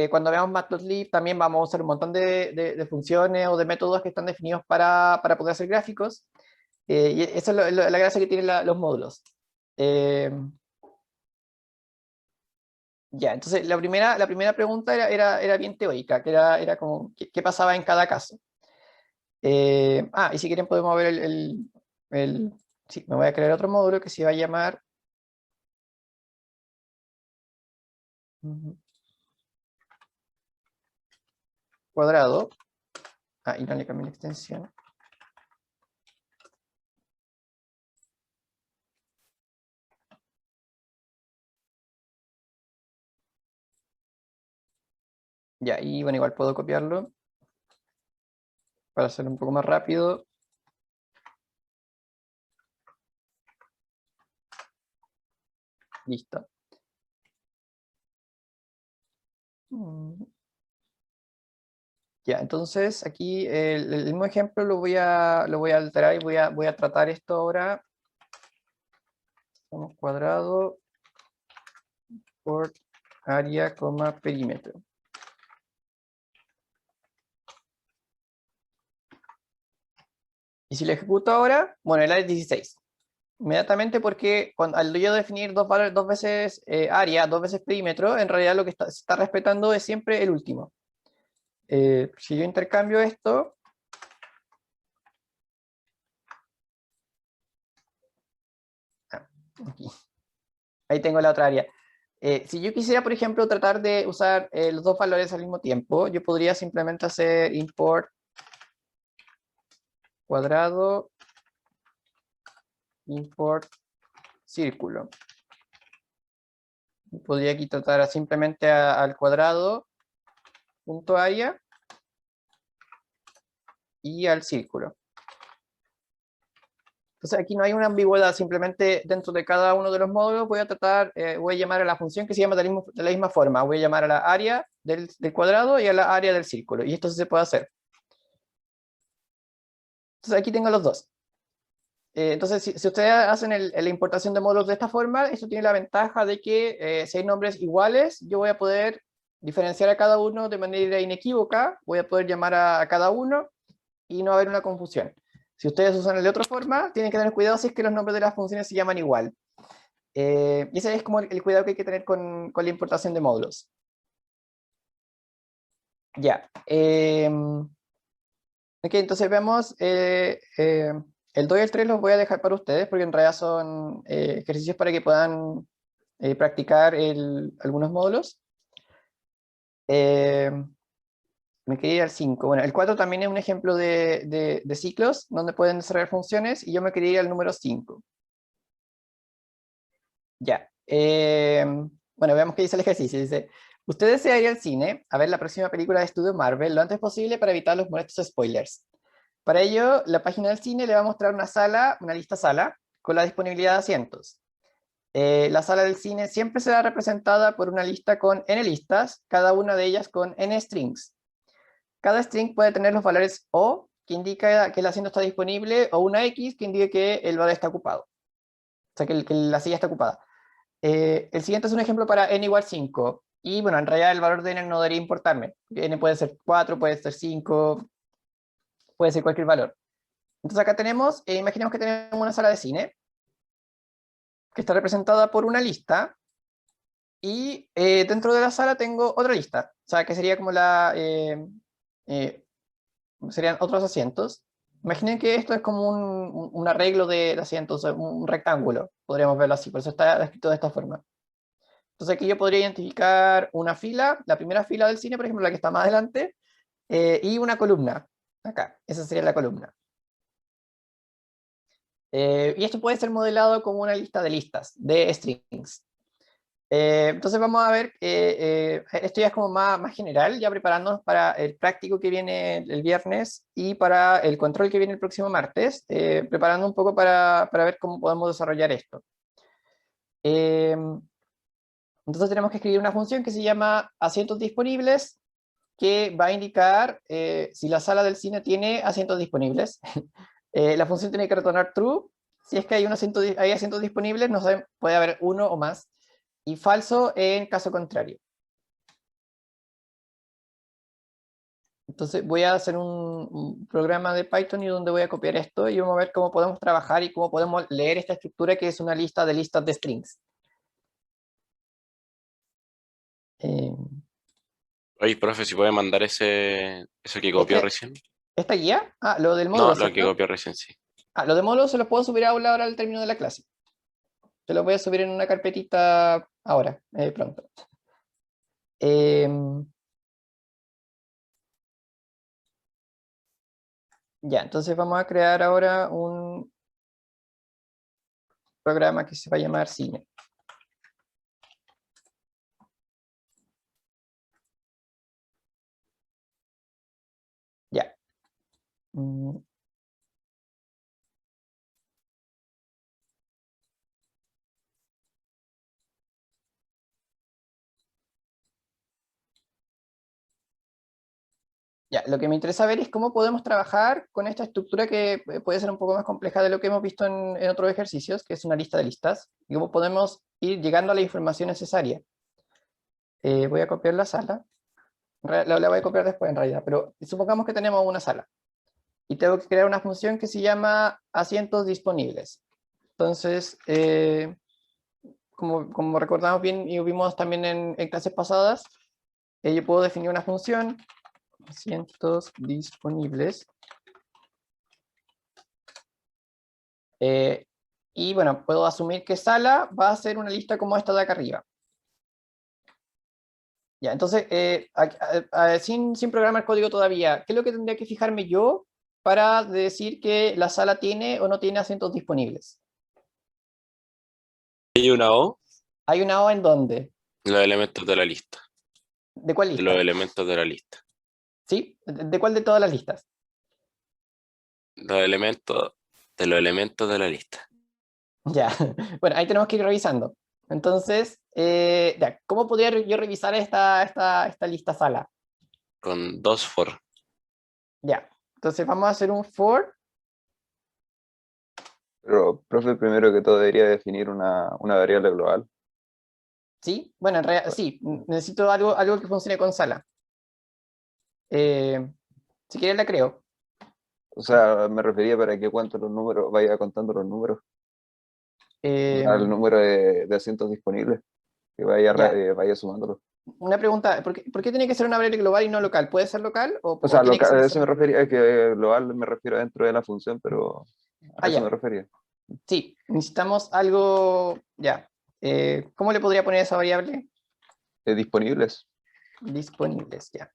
Cuando veamos Matplotlib también vamos a usar un montón de funciones o de métodos que están definidos para poder hacer gráficos. Y esa es la gracia que tienen los módulos. Ya, entonces la primera pregunta era bien teórica, que era como, ¿qué pasaba en cada caso? Y si quieren podemos ver sí, me voy a crear otro módulo que se va a llamar cuadrado. Y no le cambié la extensión. Ya, y bueno, igual puedo copiarlo para hacerlo un poco más rápido. Listo. Ya, entonces aquí el mismo ejemplo lo voy a alterar y voy a tratar esto ahora. Hacemos cuadrado por área, perímetro. Y si lo ejecuto ahora, bueno, el área es 16. Inmediatamente porque al yo definir dos veces área, dos veces perímetro, en realidad lo que se está respetando es siempre el último. Si yo intercambio esto, aquí. Ahí tengo la otra área. Si yo quisiera, por ejemplo, tratar de usar los dos valores al mismo tiempo, yo podría simplemente hacer import cuadrado, import círculo. Podría aquí tratar simplemente al cuadrado punto área y al círculo. Entonces aquí no hay una ambigüedad, simplemente dentro de cada uno de los módulos voy a llamar a la función que se llama de la misma forma. Voy a llamar a la área del cuadrado y a la área del círculo. Y esto sí se puede hacer. Entonces aquí tengo los dos. Entonces si ustedes hacen la importación de módulos de esta forma, esto tiene la ventaja de que si hay nombres iguales, yo voy a poder diferenciar a cada uno de manera inequívoca. Voy a poder llamar a cada uno y no va a haber una confusión. Si ustedes usan el de otra forma, tienen que tener cuidado si es que los nombres de las funciones se llaman igual. Y ese es como el cuidado que hay que tener con la importación de módulos. Ya. Ok, entonces vemos, el 2 y el 3 los voy a dejar para ustedes, porque en realidad son ejercicios para que puedan practicar algunos módulos. Me quería ir al 5. Bueno, el 4 también es un ejemplo de ciclos donde pueden desarrollar funciones y yo me quería ir al número 5. Ya. Bueno, veamos qué dice el ejercicio. Dice, Usted desea ir al cine a ver la próxima película de estudio Marvel lo antes posible para evitar los molestos spoilers. Para ello, la página del cine le va a mostrar una sala, una lista sala, con la disponibilidad de asientos. La sala del cine siempre será representada por una lista con n listas, cada una de ellas con n strings. Cada string puede tener los valores O, que indica que el asiento está disponible, o una X, que indica que el valor está ocupado. O sea, que la silla está ocupada. El siguiente es un ejemplo para n igual 5. Y bueno, en realidad el valor de n no debería importarme. N puede ser 4, puede ser 5, puede ser cualquier valor. Entonces acá tenemos, imaginemos que tenemos una sala de cine, que está representada por una lista, y dentro de la sala tengo otra lista, o sea, que sería como serían otros asientos. Imaginen que esto es como un arreglo de asientos, un rectángulo, podríamos verlo así, por eso está escrito de esta forma. Entonces aquí yo podría identificar una fila, la primera fila del cine, por ejemplo, la que está más adelante, y una columna, acá, esa sería la columna. Y esto puede ser modelado como una lista de listas, de strings. Entonces vamos a ver, esto ya es como más general, ya preparándonos para el práctico que viene el viernes y para el control que viene el próximo martes, preparando un poco para ver cómo podemos desarrollar esto. Entonces tenemos que escribir una función que se llama asientos disponibles, que va a indicar si la sala del cine tiene asientos disponibles. La función tiene que retornar true. Si es que hay asientos disponibles, no saben, puede haber uno o más. Y falso en caso contrario. Entonces voy a hacer un programa de Python y donde voy a copiar esto y vamos a ver cómo podemos trabajar y cómo podemos leer esta estructura que es una lista de listas de strings. Oye, profe, si puede mandar eso que copió recién. ¿Esta guía? Ah, lo del módulo, No, lo ¿cierto? que copió recién, sí. Ah, lo de módulo se los puedo subir ahora al término de la clase. Se los voy a subir en una carpetita ahora, pronto. Ya, entonces vamos a crear ahora un programa que se va a llamar cine. Ya. Ya, lo que me interesa ver es cómo podemos trabajar con esta estructura que puede ser un poco más compleja de lo que hemos visto en otros ejercicios, que es una lista de listas, y cómo podemos ir llegando a la información necesaria. Voy a copiar la sala. La voy a copiar después en realidad, pero supongamos que tenemos una sala. Y tengo que crear una función que se llama asientos disponibles. Entonces, como recordamos bien y vimos también en clases pasadas, yo puedo definir una función, asientos disponibles, y bueno, puedo asumir que sala va a ser una lista como esta de acá arriba. Ya, entonces, sin programar código todavía, ¿qué es lo que tendría que fijarme yo para decir que la sala tiene o no tiene asientos disponibles? ¿Hay una O? ¿Hay una O en dónde? Los elementos de la lista. ¿De cuál De lista? los elementos de la lista. ¿Sí? ¿De cuál de todas las listas? Los elementos de la lista. Ya, bueno, ahí tenemos que ir revisando. Entonces, ya, ¿cómo podría yo revisar esta lista sala? Con dos for. Ya, entonces vamos a hacer un for. Pero, profe, primero que todo debería definir una variable global. ¿Sí? Bueno, en realidad, sí, necesito algo que funcione con sala. Si quieres la creo. O sea, me refería para que cuente los números, vaya contando los números, al número de asientos disponibles, que vaya, Ya. vaya sumándolo. Una pregunta, ¿por qué tiene que ser una variable global y no local? ¿Puede ser local O sea, tiene que ser a eso me refería, es que global me refiero dentro de la función, pero a eso me ya. refería. Sí, necesitamos algo, ya. ¿Cómo le podría poner esa variable? Disponibles, Disponibles, ya.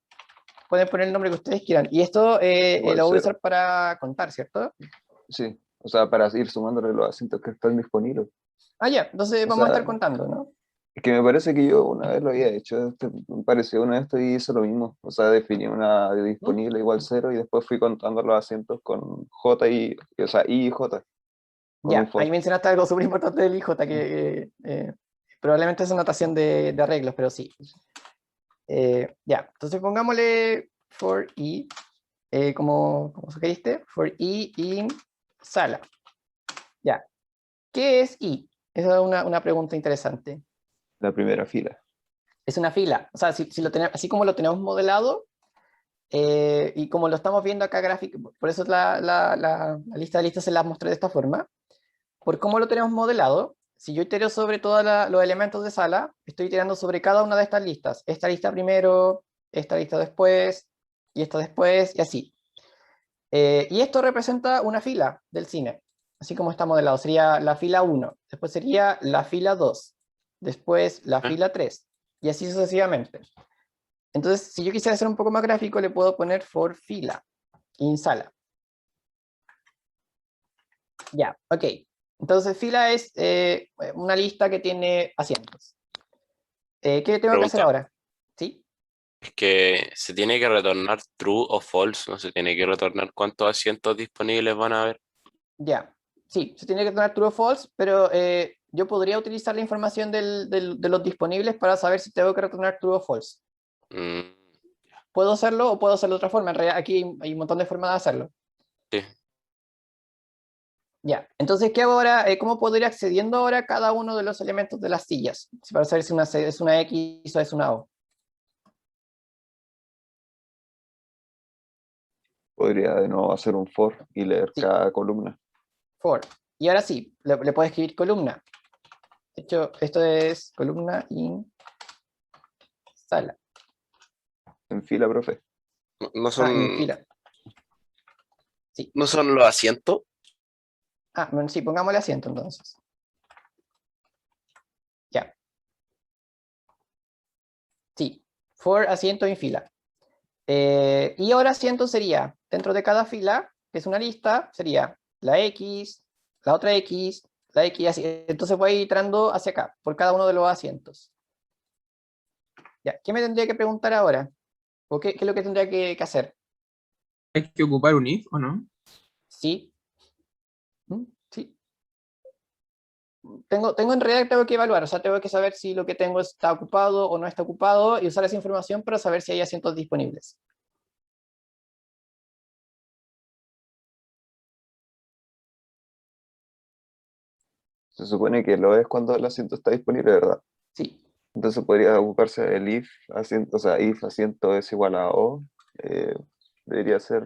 Pueden poner el nombre que ustedes quieran. Y esto igual lo voy a 0. usar para contar, ¿cierto? Sí, o sea, para ir sumándole los asientos que están disponibles. Ah, ya, entonces O vamos a sea, estar contando, ¿no? Es que me parece que yo una vez lo había hecho, me pareció una vez esto y hice lo mismo. O sea, definí una de disponible igual 0 y después fui contando los asientos con J y, o sea, I y J, con un Ya, ahí for. mencionaste algo súper importante del IJ, que probablemente es notación de arreglos, pero sí. Ya, entonces pongámosle for i, como sugeriste, for i in sala. Ya, ¿qué es i? Esa es una pregunta interesante. La primera fila. Es una fila, o sea, si lo tenemos, así como lo tenemos modelado, y como lo estamos viendo acá gráfico, por eso la lista de listas se las mostré de esta forma. Por cómo lo tenemos modelado, si yo itero sobre todos los elementos de sala, estoy iterando sobre cada una de estas listas. Esta lista primero, esta lista después, y esta después, y así. Y esto representa una fila del cine, así como está modelado. Sería la fila 1, después sería la fila 2, después la fila 3, y así sucesivamente. Entonces, si yo quisiera hacer un poco más gráfico, le puedo poner for fila, in sala. Ya, ok. Entonces, fila es una lista que tiene asientos. ¿Qué tengo que hacer Pregunta. ahora? ¿Sí? Es que se tiene que retornar true o false, no se tiene que retornar cuántos asientos disponibles van a haber. Ya. Sí, se tiene que tener true o false, pero yo podría utilizar la información de los disponibles para saber si tengo que retornar true o false. Mm, ¿Puedo hacerlo o puedo hacerlo de otra forma? En realidad, aquí hay un montón de formas de hacerlo. sí. Ya. Entonces, ¿qué hago ahora? ¿Cómo puedo ir accediendo ahora a cada uno de los elementos de las sillas? Para saber si es una X o es una O. Podría de nuevo hacer un for y leer Sí. cada columna. For. Y ahora sí, le puedo escribir columna. De hecho, esto es columna in sala. En fila, profe. No Ah, en son, fila. Sí. no son los asientos. Ah, bueno, sí, pongámosle asiento entonces. Ya. Sí. For asiento en fila. Y ahora asiento sería, dentro de cada fila, que es una lista, sería la X, la otra X, la X, así. Entonces voy iterando hacia acá, por cada uno de los asientos. Ya. ¿Qué me tendría que preguntar ahora? ¿O qué es lo que tendría que hacer? ¿Hay que ocupar un if o no? Sí. Sí. Tengo en realidad tengo que evaluar, o sea, tengo que saber si lo que tengo está ocupado o no está ocupado y usar esa información para saber si hay asientos disponibles. Se supone que lo es cuando el asiento está disponible, ¿verdad? Sí, Entonces podría ocuparse el if asiento, o sea, if asiento es igual a O. eh, Debería ser,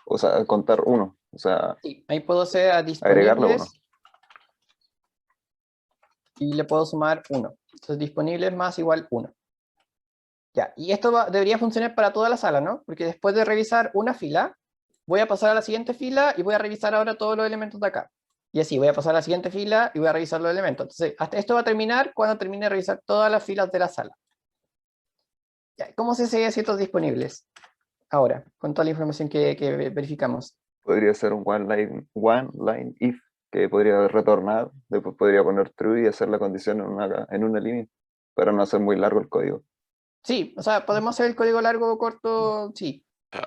o sea, contar uno, o sea, sí, ahí puedo hacer a agregarle uno. disponibles y le puedo sumar 1. Entonces disponibles más igual 1. Ya, y esto debería funcionar para toda la sala, ¿no? Porque después de revisar una fila, voy a pasar a la siguiente fila y voy a revisar ahora todos los elementos de acá. Y así, voy a pasar a la siguiente fila y voy a revisar los elementos. Entonces, hasta esto va a terminar cuando termine de revisar todas las filas de la sala. Ya, ¿cómo se hace asientos disponibles? Ahora, con toda la información que verificamos. Podría ser un one line if, que podría retornar, después podría poner true y hacer la condición en una línea, para no hacer muy largo el código. Sí, o sea, podemos hacer el código largo o corto, sí.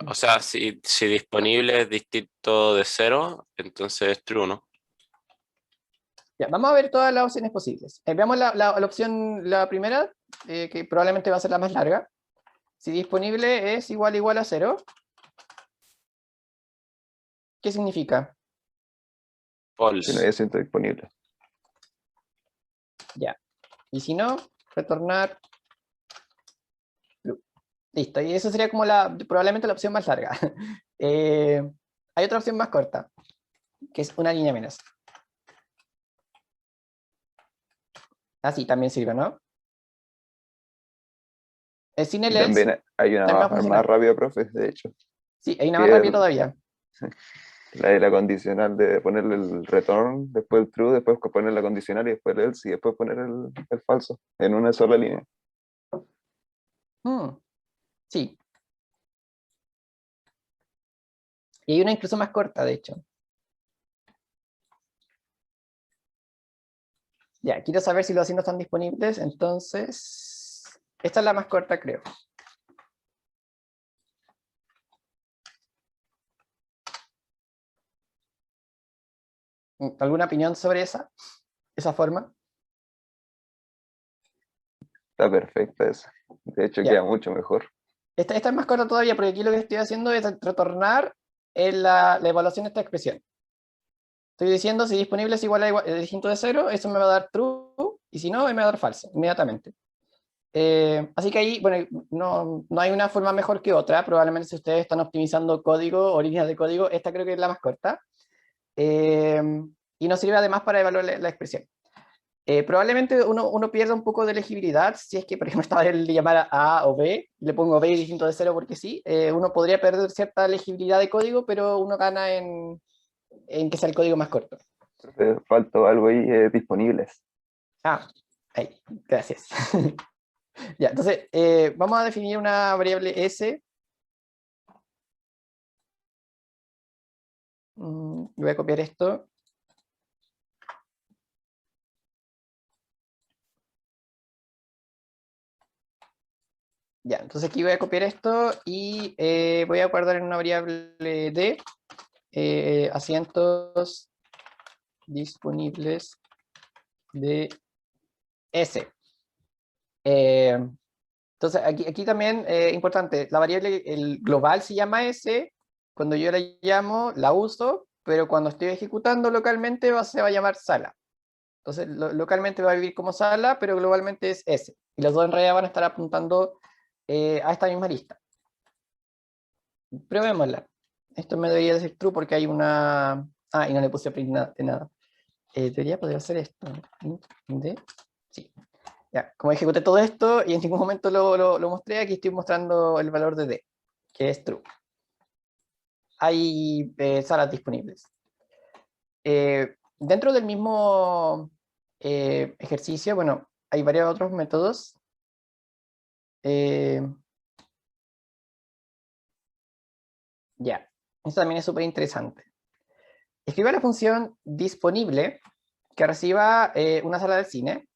O sea, si disponible es distinto de 0, entonces es true, ¿no? Ya, vamos a ver todas las opciones posibles. Veamos la opción, la primera, que probablemente va a ser la más larga. Si disponible es igual a 0, ¿qué significa? Que no False. hay asiento disponible. Ya. Y si no, retornar blue. Listo, y eso sería como probablemente la opción más larga. Hay otra opción más corta, que es una línea menos. Así también sirve, ¿no? Sin Y el else, también hay una también va a más funcionar. rápida, profe, de hecho, Sí, hay una más que es rápida todavía. la de la condicional de ponerle el return, después el true, después poner la condicional y después el else y después poner el falso en una sola línea. Sí. Y hay una incluso más corta, de hecho. Ya, quiero saber si los asientos están disponibles, entonces, esta es la más corta, creo. ¿Alguna opinión sobre esa forma? Está perfecta esa. De hecho, Ya. queda mucho mejor. Esta es más corta todavía, porque aquí lo que estoy haciendo es retornar la evaluación de esta expresión. Estoy diciendo si disponible es igual a el dígito de 0, eso me va a dar true, y si no, me va a dar falso, inmediatamente. Así que ahí, bueno, no hay una forma mejor que otra. Probablemente si ustedes están optimizando código o líneas de código, esta creo que es la más corta. Y nos sirve además para evaluar la expresión. Probablemente uno pierda un poco de legibilidad si es que, por ejemplo, esta variable le llamara A o B, le pongo B y distinto de 0 porque sí, uno podría perder cierta legibilidad de código, pero uno gana en que sea el código más corto. Faltó algo ahí, disponibles. Ah, ahí, gracias. Ya, entonces, vamos a definir una variable S. Voy a copiar esto. Ya, entonces aquí voy a copiar esto y voy a guardar en una variable D asientos disponibles de S. Entonces aquí también, importante, la variable el global se llama S, cuando yo la llamo la uso, pero cuando estoy ejecutando localmente se va a llamar sala. Entonces localmente va a vivir como sala, pero globalmente es S. Y los dos en realidad van a estar apuntando a esta misma lista. Probémosla. Esto me debería decir true porque hay una... Ah, y no le puse print de nada. Debería poder hacer esto. Sí. Ya, como ejecuté todo esto y en ningún momento lo mostré, aquí estoy mostrando el valor de D, que es true. Hay salas disponibles. Dentro del mismo ejercicio, bueno, hay varios otros métodos. Ya, esto también es súper interesante. Escriba la función disponible que reciba una sala del cine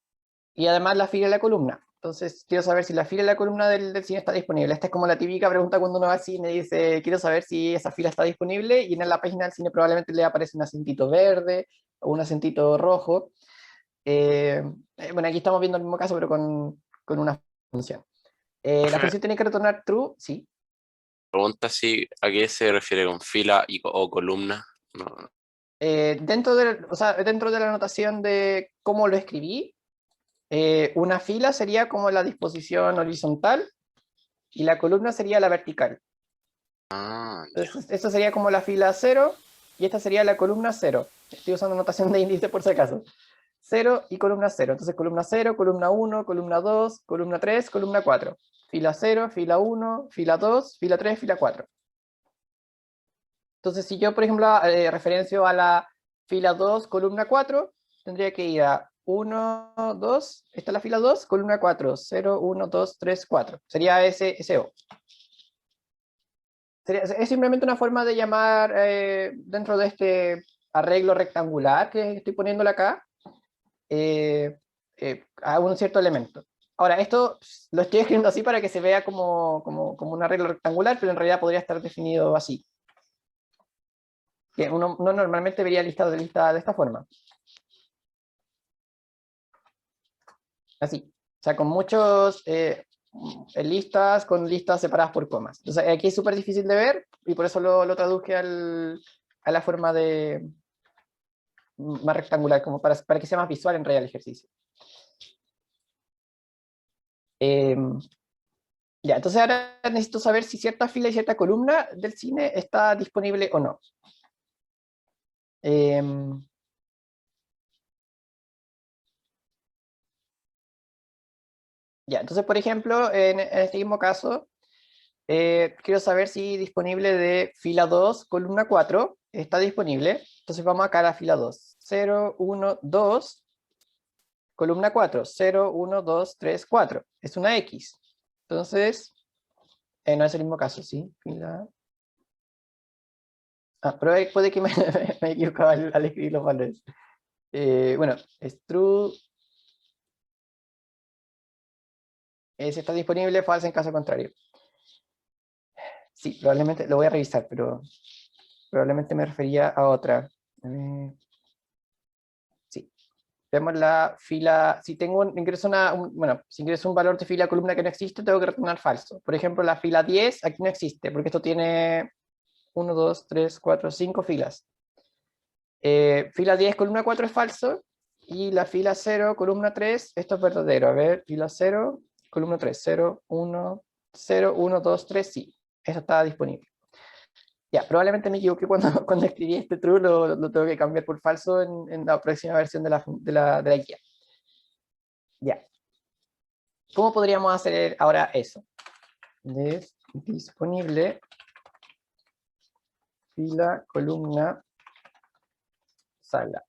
y además la fila y la columna. Entonces, quiero saber si la fila y la columna del cine está disponible. Esta es como la típica pregunta cuando uno va al cine y dice, quiero saber si esa fila está disponible, y en la página del cine probablemente le aparece un acentito verde o un acentito rojo. Bueno, aquí estamos viendo el mismo caso, pero con una función. La función tiene que retornar true, sí. Pregunta si a qué se refiere con fila o columna. No, O sea, dentro de la anotación de cómo lo escribí, una fila sería como la disposición horizontal y la columna sería la vertical. ya. Entonces, esto sería como la fila 0 y esta sería la columna 0. Estoy usando notación de índice por si acaso. 0 y columna 0. Entonces columna 0, columna 1, columna 2, columna 3, columna 4. Fila 0, fila 1, fila 2, fila 3, fila 4. Entonces si yo, por ejemplo, referencio a la fila 2, columna 4, tendría que ir a 1, 2, esta es la fila 2, columna 4, 0, 1, 2, 3, 4. Sería SO. Es simplemente una forma de llamar dentro de este arreglo rectangular que estoy poniéndole acá a un cierto elemento. Ahora, esto lo estoy escribiendo así para que se vea como un arreglo rectangular, pero en realidad podría estar definido así. Que uno normalmente vería listas de lista de esta forma. Así. O sea, con muchos listas, con listas separadas por comas. Entonces, aquí es súper difícil de ver y por eso lo traduje a la forma de más rectangular, como para que sea más visual en realidad el ejercicio. Ya, entonces ahora necesito saber si cierta fila y cierta columna del cine está disponible o no. Ya, entonces, por ejemplo, en este mismo caso, quiero saber si disponible de fila 2, columna 4, está disponible. Entonces vamos acá a la fila 2. 0, 1, 2, columna 4. 0, 1, 2, 3, 4. Es una X. Entonces, no es el mismo caso, ¿sí? Fila... pero puede que me he equivocado al escribir los valores. Bueno, es true si está disponible, false en caso contrario. Sí, probablemente, lo voy a revisar, pero probablemente me refería a otra. Sí, vemos la fila, si tengo bueno, si ingreso un valor de fila columna que no existe, tengo que retornar falso. Por ejemplo, la fila 10 aquí no existe, porque esto tiene 1, 2, 3, 4, 5 filas. Fila 10, columna 4 es falso, y la fila 0, columna 3, esto es verdadero. A ver, fila 0, columna 3, 0, 1, 0, 1, 2, 3, sí, eso está disponible. Ya, probablemente me equivoqué cuando, cuando escribí este true, lo tengo que cambiar por falso en la próxima versión de la guía. Ya. ¿Cómo podríamos hacer ahora eso? Disponible, fila, columna, sala.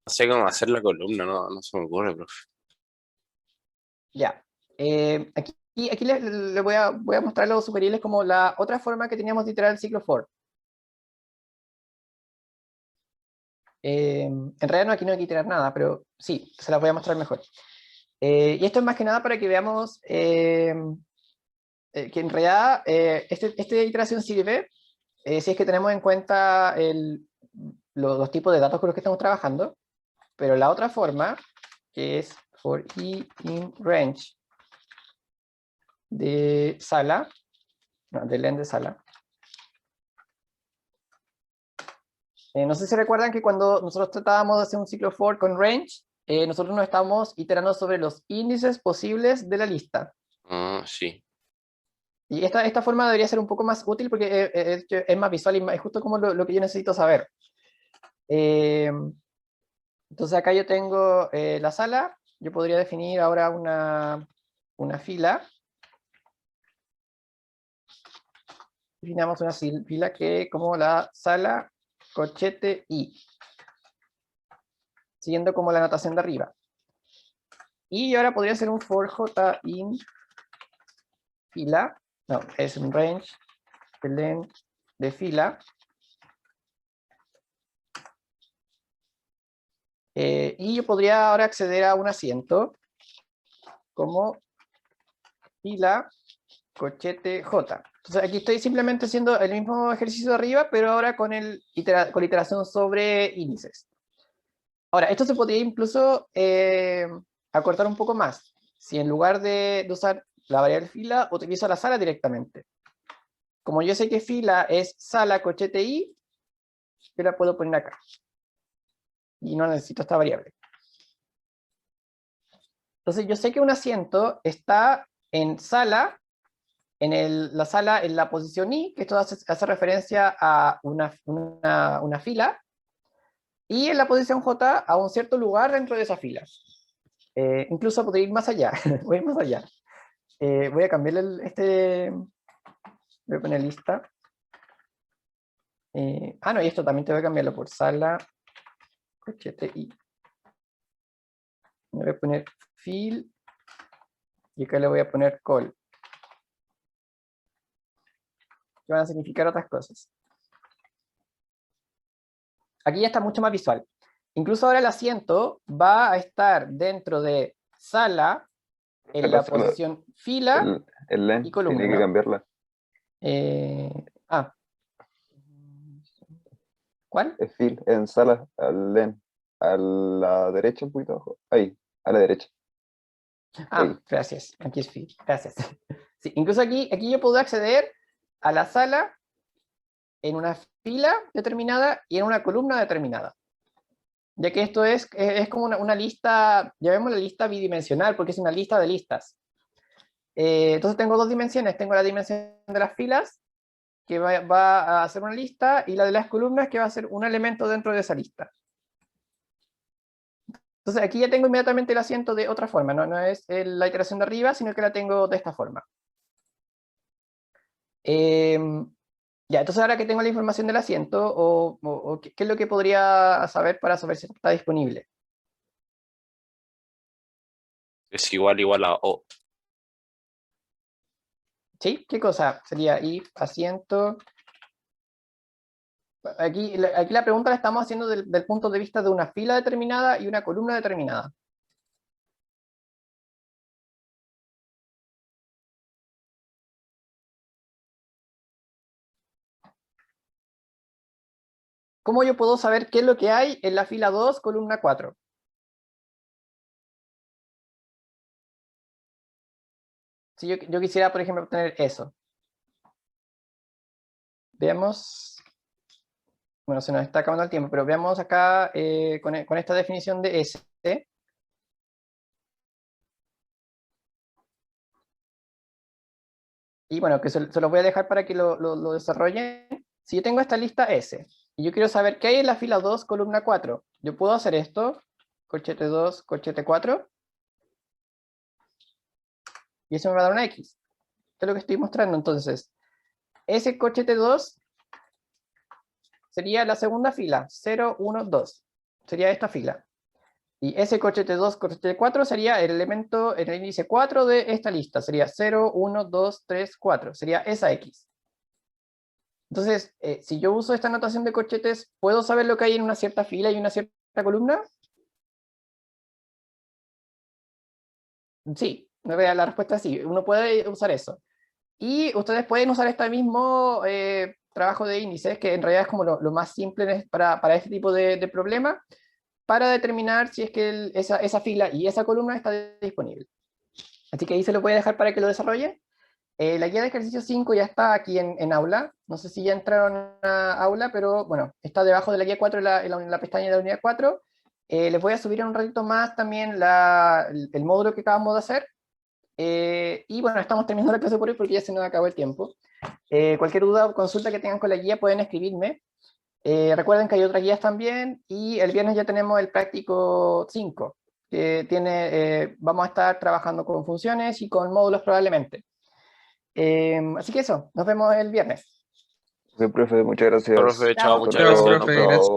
No sé cómo hacer la columna, no se me ocurre, profe. Ya. Aquí les voy a mostrar los superiores como la otra forma que teníamos de iterar el ciclo for. En realidad aquí no hay que iterar nada, pero sí, se las voy a mostrar mejor. Y esto es más que nada para que veamos que en realidad esta iteración sirve si es que tenemos en cuenta los tipos de datos con los que estamos trabajando, pero la otra forma, que es for i in range de sala, no, de len de sala. No sé si recuerdan que cuando nosotros tratábamos de hacer un ciclo for con range, nosotros nos estamos iterando sobre los índices posibles de la lista. Sí. Y esta forma debería ser un poco más útil porque es más visual y es justo como lo que yo necesito saber. Entonces acá yo tengo la sala, yo podría definir ahora una fila. Definamos una fila que como la sala, corchete i, siguiendo como la anotación de arriba. Y ahora podría ser un for j in fila, no, es un range de len de fila. Y yo podría ahora acceder a un asiento como fila, corchete j. Entonces aquí estoy simplemente haciendo el mismo ejercicio de arriba, pero ahora con iteración sobre índices. Ahora, esto se podría incluso acortar un poco más. Si en lugar de usar la variable fila, utilizo la sala directamente. Como yo sé que fila es sala corchete i, yo la puedo poner acá. Y no necesito esta variable. Entonces yo sé que un asiento está en sala, la sala en la posición i, que esto hace referencia a una fila, y en la posición j a un cierto lugar dentro de esa fila. Incluso podría ir más allá, voy a ir más allá. Voy a cambiarle voy a poner lista. No, y esto también te voy a cambiarlo por sala, corchete i. Me voy a poner fill, y acá le voy a poner call. Que van a significar otras cosas. Aquí ya está mucho más visual. Incluso ahora el asiento va a estar dentro de sala, en la posición fila el len y columna, tiene que ¿no? cambiarla. ¿Cuál? Es fill en sala, al len. A la derecha un poquito abajo. Ahí, a la derecha. Ahí. Gracias. Aquí es fill. Gracias. Sí, incluso aquí yo puedo acceder a la sala en una fila determinada y en una columna determinada. Ya que esto es como una lista, llamémosla lista bidimensional, porque es una lista de listas. Entonces tengo dos dimensiones. Tengo la dimensión de las filas, que va a ser una lista, y la de las columnas, que va a ser un elemento dentro de esa lista. Entonces aquí ya tengo inmediatamente el asiento de otra forma. No es la iteración de arriba, sino que la tengo de esta forma. Ya, entonces ahora que tengo la información del asiento, ¿qué es lo que podría saber para saber si está disponible? Es igual a O. ¿Sí? ¿Qué cosa? Sería if asiento. Aquí la pregunta la estamos haciendo del punto de vista de una fila determinada y una columna determinada. ¿cómo yo puedo saber qué es lo que hay en la fila 2, columna 4? Si yo quisiera, por ejemplo, obtener eso. Veamos, bueno, se nos está acabando el tiempo, pero veamos acá con esta definición de S. Y bueno, que se los voy a dejar para que lo desarrollen. Si yo tengo esta lista S, y yo quiero saber qué hay en la fila 2, columna 4, yo puedo hacer esto, corchete 2, corchete 4, y eso me va a dar una X. Esto es lo que estoy mostrando. Entonces, ese corchete 2 sería la segunda fila, 0, 1, 2. Sería esta fila. Y ese corchete 2, corchete 4 sería el elemento en el índice 4 de esta lista. Sería 0, 1, 2, 3, 4. Sería esa X. Entonces, si yo uso esta notación de corchetes, ¿puedo saber lo que hay en una cierta fila y una cierta columna? Sí, la respuesta es sí. Uno puede usar eso. Y ustedes pueden usar este mismo trabajo de índices, que en realidad es como lo más simple para este tipo de problema, para determinar si es que esa fila y esa columna está disponible. Así que ahí se lo voy a dejar para que lo desarrolle. La guía de ejercicio 5 ya está aquí en aula. No sé si ya entraron a aula, pero bueno, está debajo de la guía 4 en la pestaña de la unidad 4. Les voy a subir en un ratito más también el módulo que acabamos de hacer. Y bueno, estamos terminando la clase por hoy porque ya se nos acabó el tiempo. Cualquier duda o consulta que tengan con la guía pueden escribirme. Recuerden que hay otras guías también, y el viernes ya tenemos el práctico 5, que vamos a estar trabajando con funciones y con módulos probablemente. Así que eso, nos vemos el viernes. Sí, profe, muchas gracias. Profe, chao, Chao. muchas Chao, gracias. Nos profe, vemos. gracias. Chao.